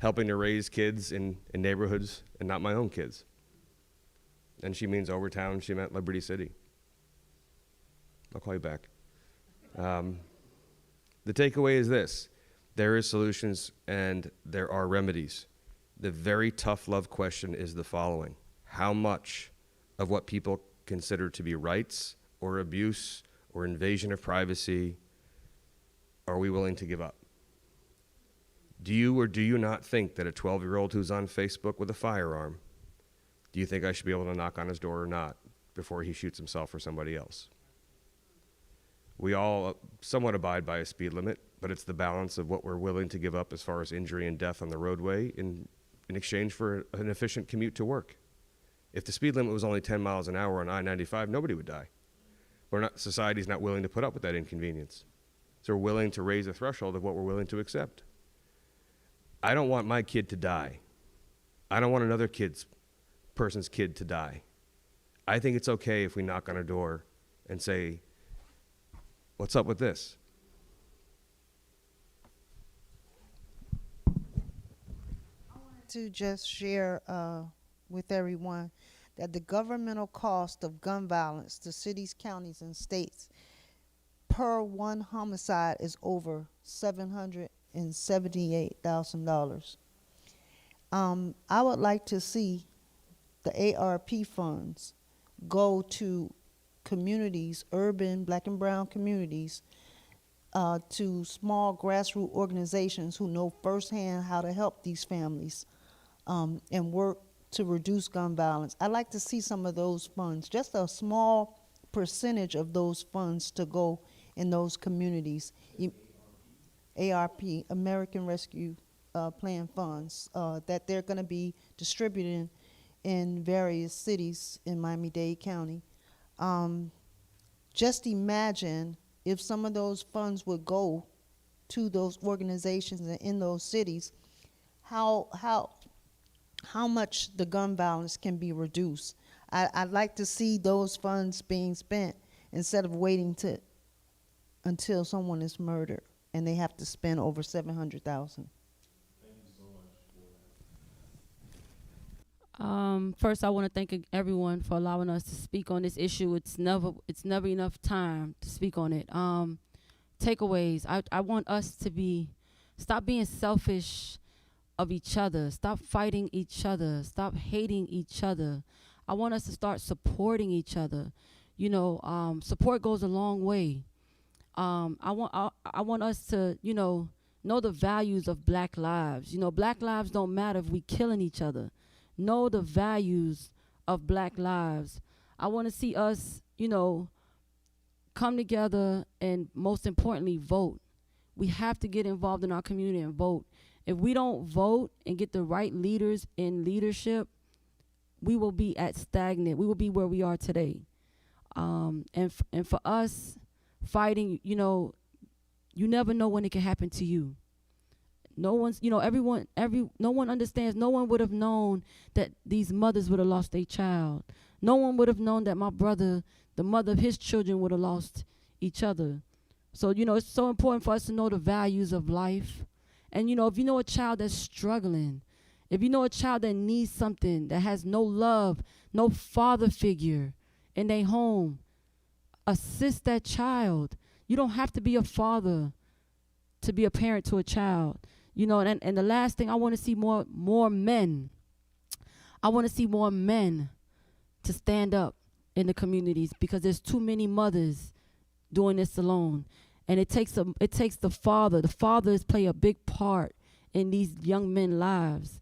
helping to raise kids in neighborhoods and not my own kids. And she means Overtown, she meant Liberty City. I'll call you back. The takeaway is this. There is solutions and there are remedies. The very tough love question is the following. How much of what people consider to be rights or abuse or invasion of privacy are we willing to give up? Do you or do you not think that a 12-year-old who's on Facebook with a firearm, do you think I should be able to knock on his door or not before he shoots himself or somebody else? We all somewhat abide by a speed limit, but it's the balance of what we're willing to give up as far as injury and death on the roadway in exchange for an efficient commute to work. If the speed limit was only 10 miles an hour on I-95, nobody would die. Society's not willing to put up with that inconvenience. So we're willing to raise the threshold of what we're willing to accept. I don't want my kid to die. I don't want another person's kid to die. I think it's okay if we knock on a door and say, what's up with this? To just share with everyone that the governmental cost of gun violence to cities, counties, and states per one homicide is over $778,000. I would like to see the ARP funds go to communities, urban black and brown communities, to small grassroots organizations who know firsthand how to help these families and work to reduce gun violence. I'd like to see some of those funds, just a small percentage of those funds to go in those communities. ARP, American Rescue Plan funds, that they're going to be distributed in various cities in Miami-Dade County. Just imagine if some of those funds would go to those organizations in those cities, how much the gun violence can be reduced. I'd like to see those funds being spent instead of waiting until someone is murdered and they have to spend over $700,000. First, I want to thank everyone for allowing us to speak on this issue. It's never enough time to speak on it. Takeaways. I want us to stop being selfish of each other. Stop fighting each other. Stop hating each other. I want us to start supporting each other. Support goes a long way. I want us to, know the values of black lives. Black lives don't matter if we killing each other. Know the values of black lives. I want to see us, come together and most importantly, vote. We have to get involved in our community and vote. If we don't vote and get the right leaders in leadership, we will be stagnant. We will be where we are today. And for us fighting, you never know when it can happen to you. No one's, no one understands. No one would have known that these mothers would have lost their child. No one would have known that my brother, the mother of his children, would have lost each other. So, it's so important for us to know the values of life. And, if you know a child that's struggling, if you know a child that needs something, that has no love, no father figure in their home, assist that child. You don't have to be a father to be a parent to a child. You know, and the last thing, I want to see more men. I want to see more men to stand up in the communities, because there's too many mothers doing this alone. And it takes the father. The fathers play a big part in these young men's lives.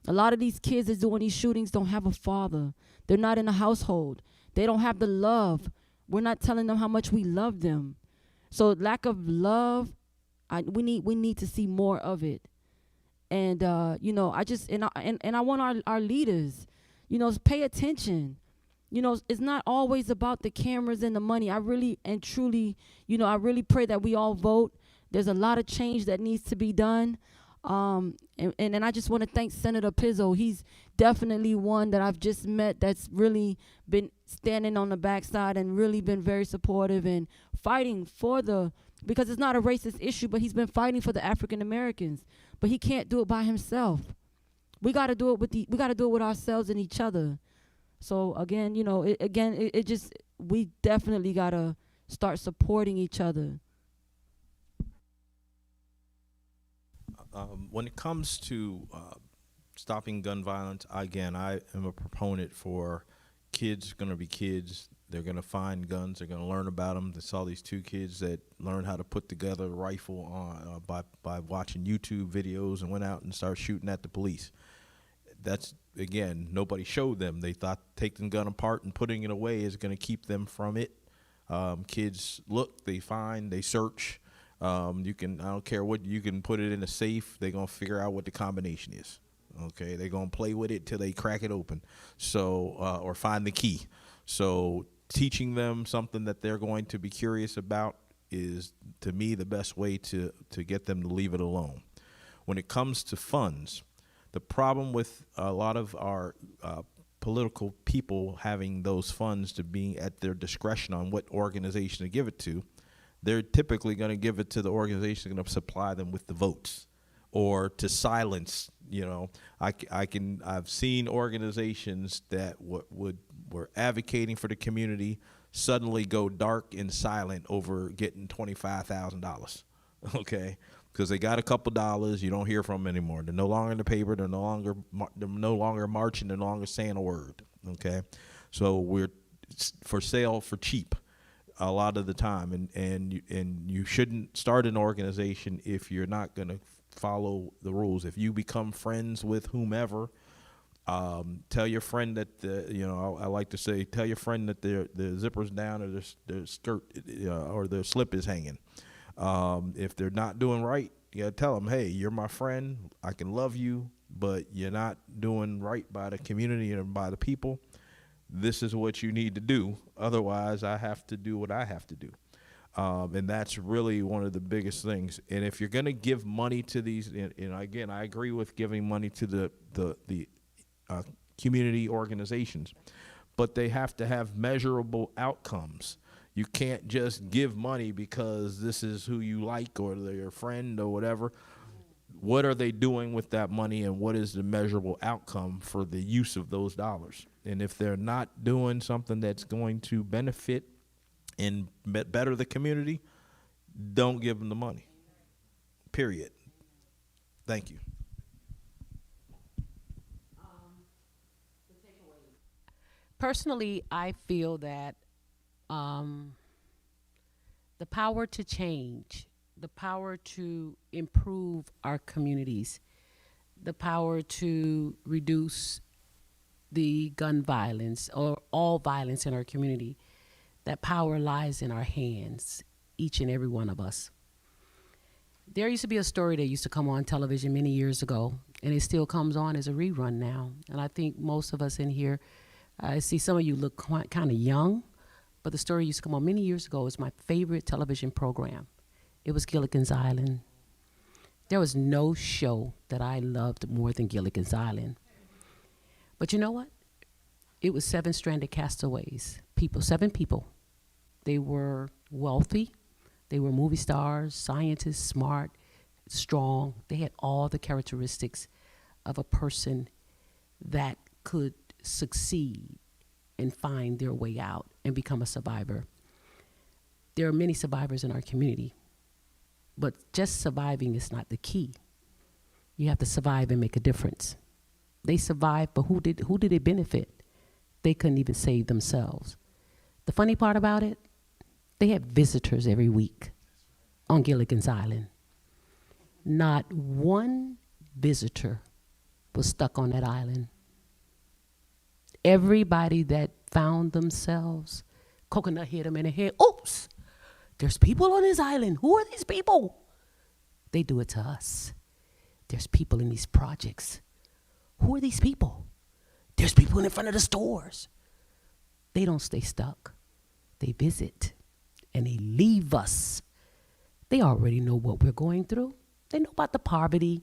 A lot of these kids that's doing these shootings don't have a father. They're not in a household. They don't have the love. We're not telling them how much we love them. So lack of love, we need to see more of it. And you know, I want our leaders, you know, pay attention. You know, it's not always about the cameras and the money. I really and truly, you know, I really pray that we all vote. There's a lot of change that needs to be done. And I just want to thank Senator Pizzo. He's definitely one that I've just met that's really been standing on the backside and really been very supportive and fighting for because it's not a racist issue, but he's been fighting for the African Americans. But he can't do it by himself. We got to do it with ourselves and each other. So again, you know, we definitely got to start supporting each other. When it comes to stopping gun violence, again, I am a proponent for kids going to be kids. They're going to find guns. They're going to learn about them. I saw these two kids that learned how to put together a rifle by watching YouTube videos and went out and started shooting at the police. That's, again, nobody showed them. They thought taking the gun apart and putting it away is going to keep them from it. Kids look, they find, they search. I don't care what, you can put it in a safe. They're going to figure out what the combination is. Okay, they're going to play with it till they crack it open. So, or find the key. So teaching them something that they're going to be curious about is, to me, the best way to get them to leave it alone. When it comes to funds, the problem with a lot of our political people having those funds to be at their discretion on what organization to give it to, they're typically going to give it to the organization going to supply them with the votes or to silence. You know, I've seen organizations that were advocating for the community suddenly go dark and silent over getting $25,000. Okay. Because they got a couple dollars, you don't hear from them anymore. They're no longer in the paper. They're no longer marching. They're no longer saying a word. Okay, so we're for sale for cheap a lot of the time, and you shouldn't start an organization if you're not going to follow the rules. If you become friends with whomever, tell your friend that I like to say, tell your friend that their zipper's down or their skirt or their slip is hanging. If they're not doing right, you gotta tell them, hey, you're my friend. I can love you, but you're not doing right by the community and by the people. This is what you need to do. Otherwise, I have to do what I have to do. And that's really one of the biggest things. And if you're going to give money to these, and again, I agree with giving money to the community organizations, but they have to have measurable outcomes. You can't just give money because this is who you like or they're your friend or whatever. What are they doing with that money, and what is the measurable outcome for the use of those dollars? And if they're not doing something that's going to benefit and better the community, don't give them the money. Period. Thank you. Personally, I feel that the power to change, the power to improve our communities, the power to reduce the gun violence or all violence in our community, that power lies in our hands, each and every one of us. There used to be a story that used to come on television many years ago, and it still comes on as a rerun now. And I think most of us in here, I see some of you look kind of young, but the story used to come on many years ago. It was my favorite television program. It was Gilligan's Island. There was no show that I loved more than Gilligan's Island. But you know what? It was 7 stranded castaways, 7 people. They were wealthy. They were movie stars, scientists, smart, strong. They had all the characteristics of a person that could succeed and find their way out and become a survivor. There are many survivors in our community, But just surviving is not the key. You have to survive and make a difference. They survived, but who did it benefit? They couldn't even save themselves. The funny part about it, they had visitors every week on Gilligan's Island. Not one visitor was stuck on that island. Everybody that found themselves, coconut hit them in the head. Oops, there's people on this island. Who are these people? They do it to us. There's people in these projects. Who are these people? There's people in front of the stores. They don't stay stuck. They visit and they leave us. They already know what we're going through. They know about the poverty.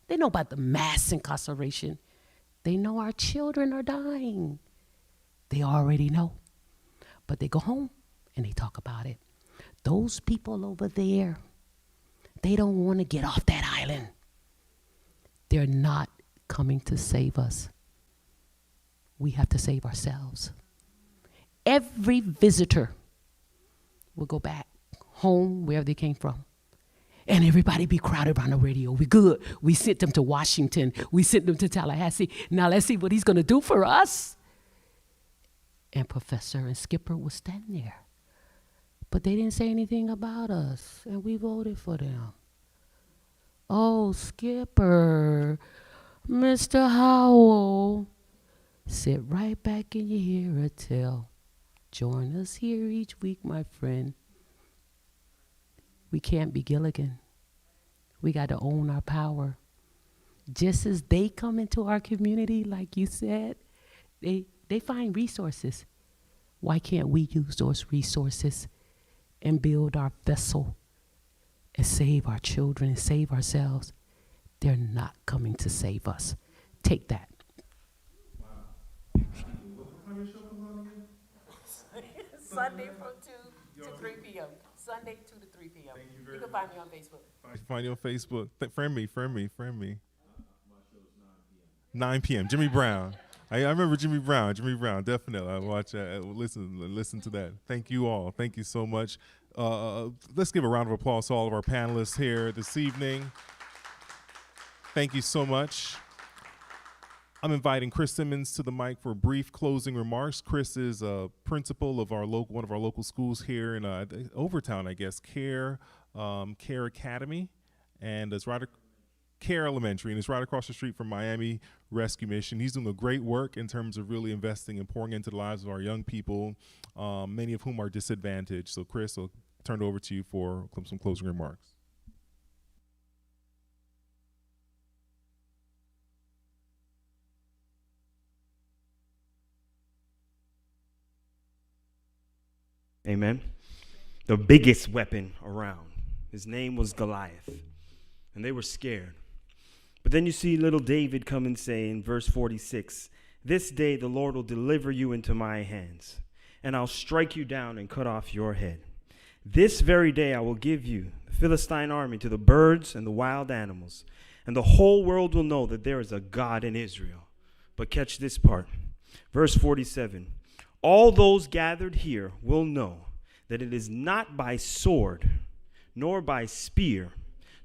They know about the mass incarceration. They know our children are dying. They already know. But they go home and they talk about it. Those people over there, they don't want to get off that island. They're not coming to save us. We have to save ourselves. Every visitor will go back home wherever they came from. And everybody be crowded around the radio. We good. We sent them to Washington. We sent them to Tallahassee. Now let's see what he's going to do for us. And Professor and Skipper was standing there. But they didn't say anything about us. And we voted for them. Oh, Skipper, Mr. Howell, sit right back in your ear tell. Join us here each week, my friend. We can't be Gilligan. We got to own our power. Just as they come into our community, like you said, they find resources. Why can't we use those resources and build our vessel and save our children and save ourselves? They're not coming to save us. Take that. Sunday from 2 to 3 p.m. Sunday 2 to 3 p.m. You can find me on Facebook. Find you on Facebook. Friend me. 9 p.m. Jimmy Brown. I remember Jimmy Brown, definitely. I watch listen to that. Thank you all. Thank you so much. Let's give a round of applause to all of our panelists here this evening. Thank you so much. I'm inviting Chris Simmons to the mic for brief closing remarks. Chris is a principal of one of our local schools here in Overtown, I guess, Care Academy, and it's Care Elementary, and it's right across the street from Miami Rescue Mission. He's doing a great work in terms of really investing and pouring into the lives of our young people, many of whom are disadvantaged. So, Chris, I'll turn it over to you for some closing remarks. Amen. The biggest weapon around. His name was Goliath. And they were scared. But then you see little David come and say in verse 46, "This day the Lord will deliver you into my hands, and I'll strike you down and cut off your head. This very day I will give you the Philistine army to the birds and the wild animals, and the whole world will know that there is a God in Israel." But catch this part. Verse 47, "All those gathered here will know that it is not by sword, nor by spear,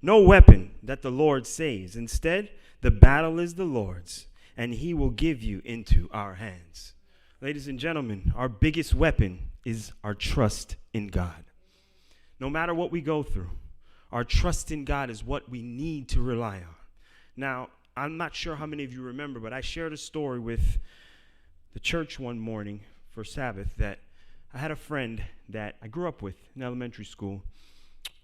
no weapon that the Lord saves. Instead, the battle is the Lord's, and he will give you into our hands." Ladies and gentlemen, our biggest weapon is our trust in God. No matter what we go through, our trust in God is what we need to rely on. Now, I'm not sure how many of you remember, but I shared a story with the church one morning for Sabbath that I had a friend that I grew up with in elementary school,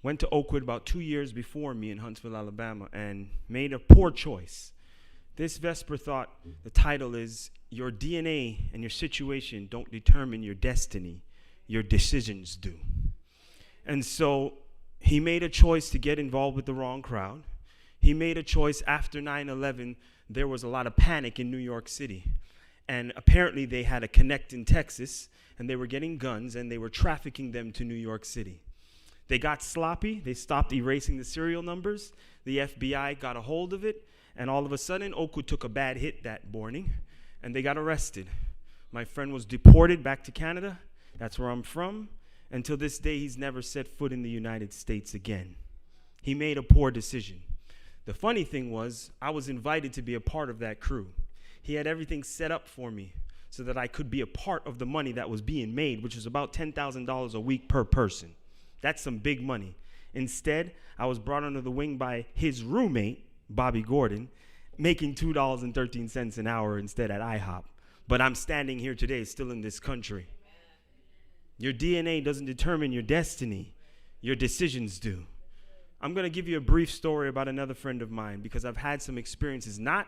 went to Oakwood about 2 years before me in Huntsville, Alabama, and made a poor choice. This Vesper thought the title is, "Your DNA and your situation don't determine your destiny, your decisions do." And so he made a choice to get involved with the wrong crowd. He made a choice after 9/11. There was a lot of panic in New York City. And apparently they had a connect in Texas, and they were getting guns, and they were trafficking them to New York City. They got sloppy. They stopped erasing the serial numbers. The FBI got a hold of it, and all of a sudden, Oakwood took a bad hit that morning, and they got arrested. My friend was deported back to Canada. That's where I'm from. Until this day, he's never set foot in the United States again. He made a poor decision. The funny thing was, I was invited to be a part of that crew. He had everything set up for me so that I could be a part of the money that was being made, which was about $10,000 a week per person. That's some big money. Instead, I was brought under the wing by his roommate, Bobby Gordon, making $2.13 an hour instead at IHOP. But I'm standing here today, still in this country. Your DNA doesn't determine your destiny. Your decisions do. I'm going to give you a brief story about another friend of mine because I've had some experiences, not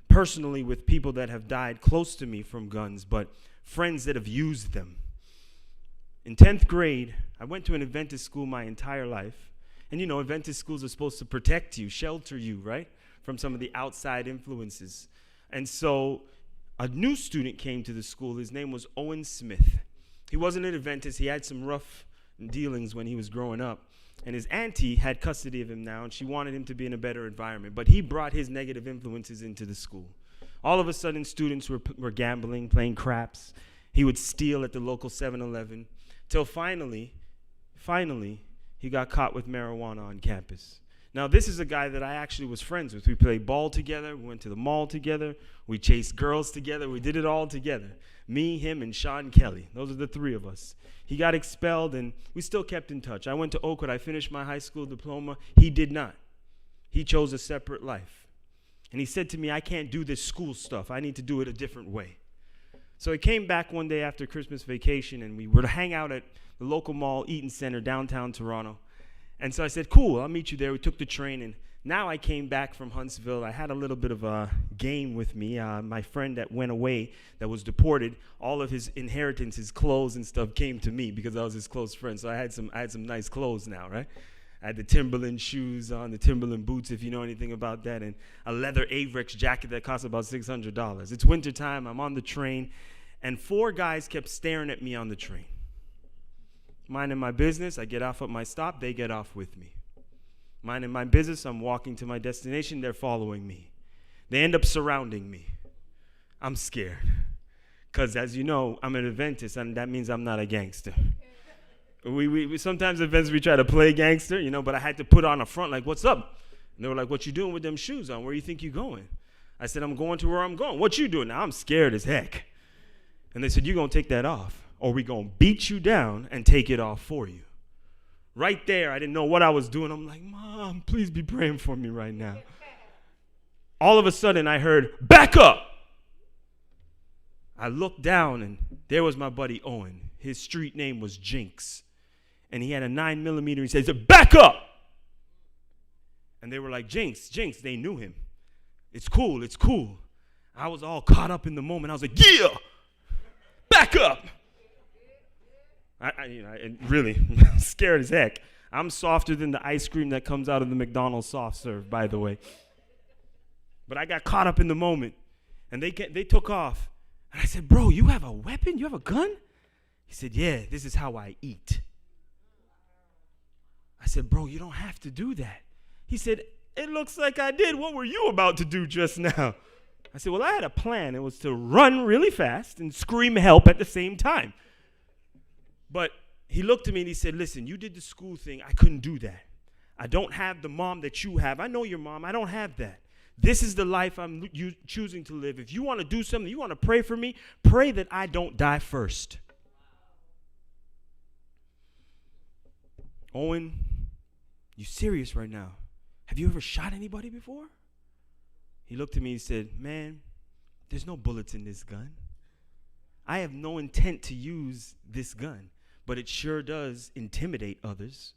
personally with people that have died close to me from guns, but friends that have used them. In 10th grade, I went to an Adventist school my entire life. And you know, Adventist schools are supposed to protect you, shelter you, right, from some of the outside influences. And so a new student came to the school. His name was Owen Smith. He wasn't an Adventist. He had some rough dealings when he was growing up. And his auntie had custody of him now, and she wanted him to be in a better environment. But he brought his negative influences into the school. All of a sudden, students were gambling, playing craps. He would steal at the local 7-Eleven. Till finally, he got caught with marijuana on campus. Now, this is a guy that I actually was friends with. We played ball together. We went to the mall together. We chased girls together. We did it all together. Me, him, and Sean Kelly. Those are the three of us. He got expelled, and we still kept in touch. I went to Oakwood. I finished my high school diploma. He did not. He chose a separate life. And he said to me, I can't do this school stuff. I need to do it a different way. So he came back one day after Christmas vacation, and we were to hang out at the local mall, Eaton Center, downtown Toronto. And so I said, cool, I'll meet you there. We took the train, and now I came back from Huntsville. I had a little bit of a game with me. My friend that went away, that was deported, all of his inheritance, his clothes and stuff came to me because I was his close friend. So I had some nice clothes now, right? I had the Timberland shoes on, the Timberland boots, if you know anything about that, and a leather Avex jacket that cost about $600. It's wintertime. I'm on the train, and 4 guys kept staring at me on the train. Minding my business, I get off at my stop, they get off with me. Minding my business, I'm walking to my destination, they're following me. They end up surrounding me. I'm scared. Because as you know, I'm an Adventist, and that means I'm not a gangster. We sometimes Adventists, we try to play gangster, you know, but I had to put on a front like, what's up? And they were like, what you doing with them shoes on? Where you think you going? I said, I'm going to where I'm going. What you doing? Now I'm scared as heck. And they said, you're going to take that off, or we're going to beat you down and take it off for you. Right there, I didn't know what I was doing. I'm like, Mom, please be praying for me right now. All of a sudden, I heard, back up. I looked down, and there was my buddy Owen. His street name was Jinx. And he had a 9mm. He said, back up. And they were like, Jinx. They knew him. It's cool. I was all caught up in the moment. I was like, yeah, back up. I really scared as heck. I'm softer than the ice cream that comes out of the McDonald's soft serve, by the way. But I got caught up in the moment, and they took off. And I said, bro, you have a weapon? You have a gun? He said, yeah, this is how I eat. I said, bro, you don't have to do that. He said, it looks like I did. What were you about to do just now? I said, well, I had a plan. It was to run really fast and scream help at the same time. But he looked at me and he said, listen, you did the school thing. I couldn't do that. I don't have the mom that you have. I know your mom. I don't have that. This is the life I'm choosing to live. If you want to do something, you want to pray for me, pray that I don't die first. Owen, you serious right now? Have you ever shot anybody before? He looked at me and said, man, there's no bullets in this gun. I have no intent to use this gun, but it sure does intimidate others.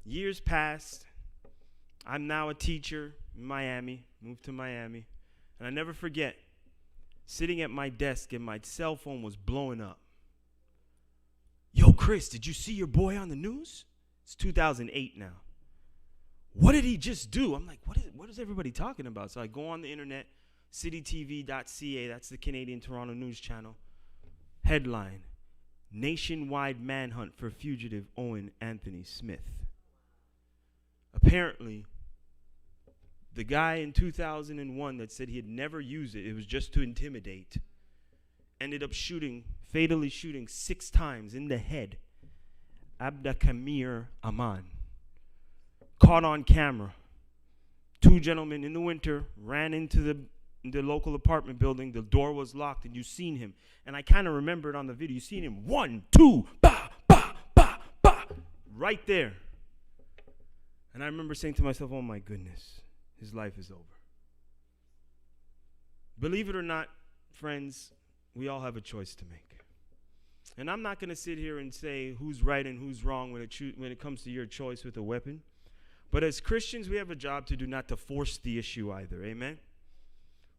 Years passed. I'm now a teacher in Miami, moved to Miami, and I never forget sitting at my desk and my cell phone was blowing up. Yo, Chris, did you see your boy on the news? It's 2008 now. What did he just do? I'm like, what is everybody talking about? So I go on the internet, citytv.ca, that's the Canadian Toronto news channel. Headline, nationwide manhunt for fugitive Owen Anthony Smith. Apparently, the guy in 2001 that said he had never used it was just to intimidate, ended up fatally shooting 6 times in the head, Abdakamir Aman. caught on camera. Two gentlemen in the winter ran into the local apartment building. The door was locked, and you seen him. And I kind of remember it on the video. You seen him 1, 2, ba, ba, ba, ba, right there. And I remember saying to myself, oh my goodness, his life is over. Believe it or not, friends, we all have a choice to make. And I'm not going to sit here and say who's right and who's wrong when it comes to your choice with a weapon. But as Christians, we have a job to do, not to force the issue either. Amen?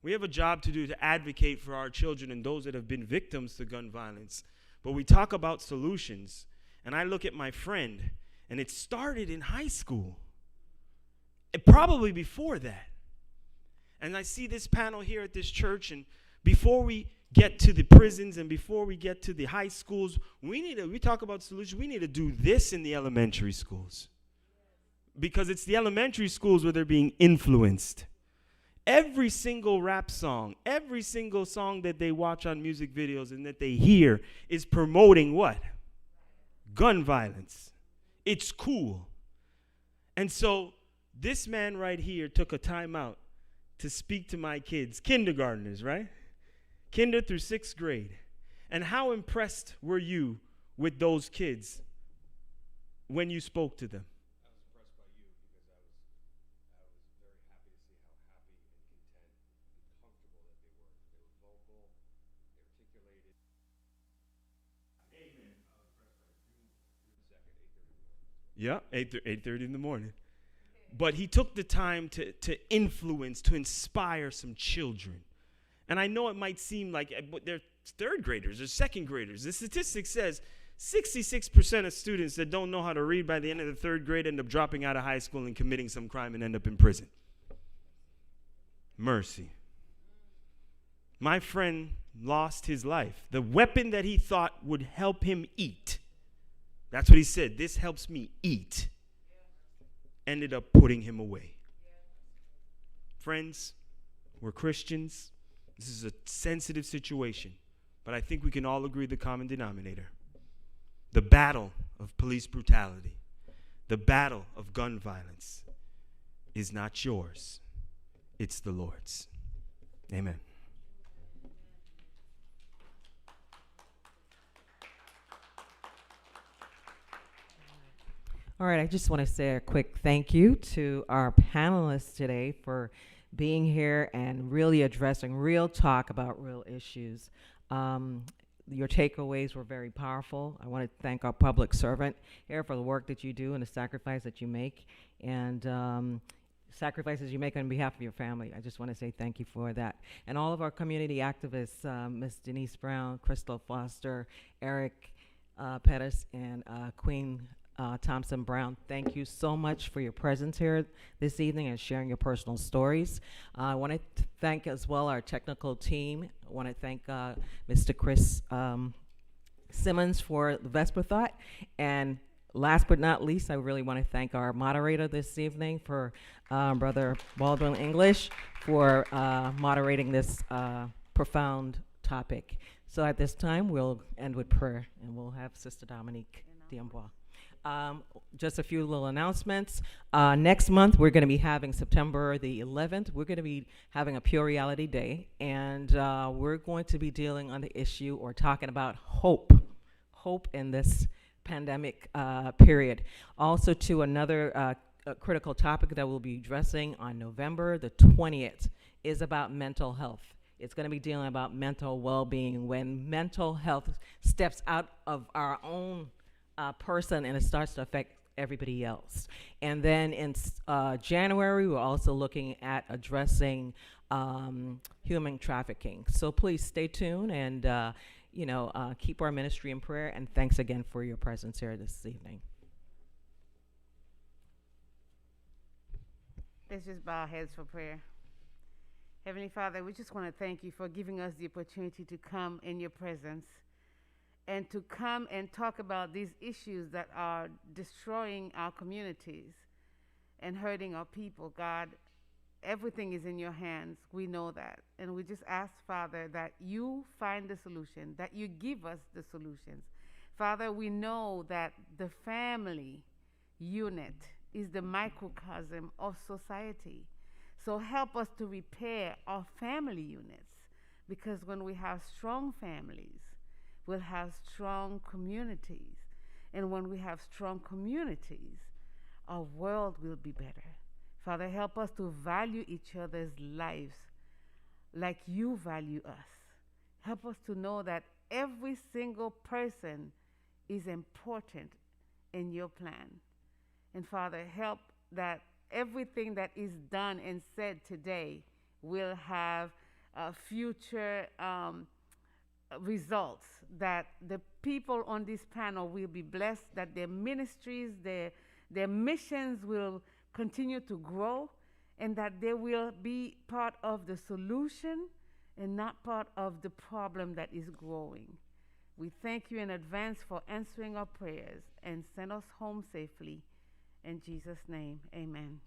We have a job to do to advocate for our children and those that have been victims to gun violence. But we talk about solutions. And I look at my friend, and it started in high school. Probably before that. And I see this panel here at this church, and before we get to the prisons and before we get to the high schools, we talk about solutions. We need to do this in the elementary schools. Because it's the elementary schools where they're being influenced. Every single rap song, every single song that they watch on music videos and that they hear is promoting what? Gun violence. It's cool. And so this man right here took a time out to speak to my kids, kindergartners, right? Kinder through 6th grade. And how impressed were you with those kids when you spoke to them? I was impressed by you because I was very happy to see how happy and content and comfortable that they were. They were vocal, they articulated. Amen. I was impressed by June 2nd, 8:30 in the morning. Yeah, 8:30 in the morning. But he took the time to influence, to inspire some children. And I know it might seem like they're 3rd graders or 2nd graders. The statistic says 66% of students that don't know how to read by the end of the 3rd grade end up dropping out of high school and committing some crime and end up in prison. Mercy. My friend lost his life. The weapon that he thought would help him eat, that's what he said, this helps me eat, ended up putting him away. Friends, we're Christians. This is a sensitive situation, but I think we can all agree the common denominator. The battle of police brutality, the battle of gun violence is not yours, it's the Lord's. Amen. All right, I just want to say a quick thank you to our panelists today for being here and really addressing real talk about real issues. Your takeaways were very powerful. I want to thank our public servant here for the work that you do and the sacrifice that you make and sacrifices you make on behalf of your family. I just want to say thank you for that. And all of our community activists, Ms. Denise Brown, Crystal Foster, Eric Pettis, and Queen Thompson Brown, thank you so much for your presence here this evening and sharing your personal stories. I want to thank as well our technical team. I want to thank Mr. Chris Simmons for the Vesper Thought. And last but not least, I really want to thank our moderator this evening for Brother Baldwin English for moderating this profound topic. So at this time, we'll end with prayer, and we'll have Sister Dominique Diambois. Just a few little announcements. Next month, we're going to be having September the 11th. We're going to be having a Pure Reality Day, and we're going to be dealing on the issue or talking about hope in this pandemic period. Also, to another critical topic that we'll be addressing on November the 20th is about mental health. It's going to be dealing about mental well-being when mental health steps out of our own person and it starts to affect everybody else. And then in January, we're also looking at addressing human trafficking. So please stay tuned and keep our ministry in prayer. And thanks again for your presence here this evening. Let's just bow our heads for prayer. Heavenly Father, we just want to thank you for giving us the opportunity to come in your presence and to come and talk about these issues that are destroying our communities and hurting our people. God, everything is in your hands. We know that. And we just ask, Father, that you find the solution, that you give us the solutions. Father, we know that the family unit is the microcosm of society. So help us to repair our family units, because when we have strong families, we'll have strong communities. And when we have strong communities, our world will be better. Father, help us to value each other's lives like you value us. Help us to know that every single person is important in your plan. And Father, help that everything that is done and said today will have future results, that the people on this panel will be blessed, that their ministries, their missions will continue to grow, and that they will be part of the solution and not part of the problem that is growing. We thank you in advance for answering our prayers, and send us home safely. In Jesus' name, amen.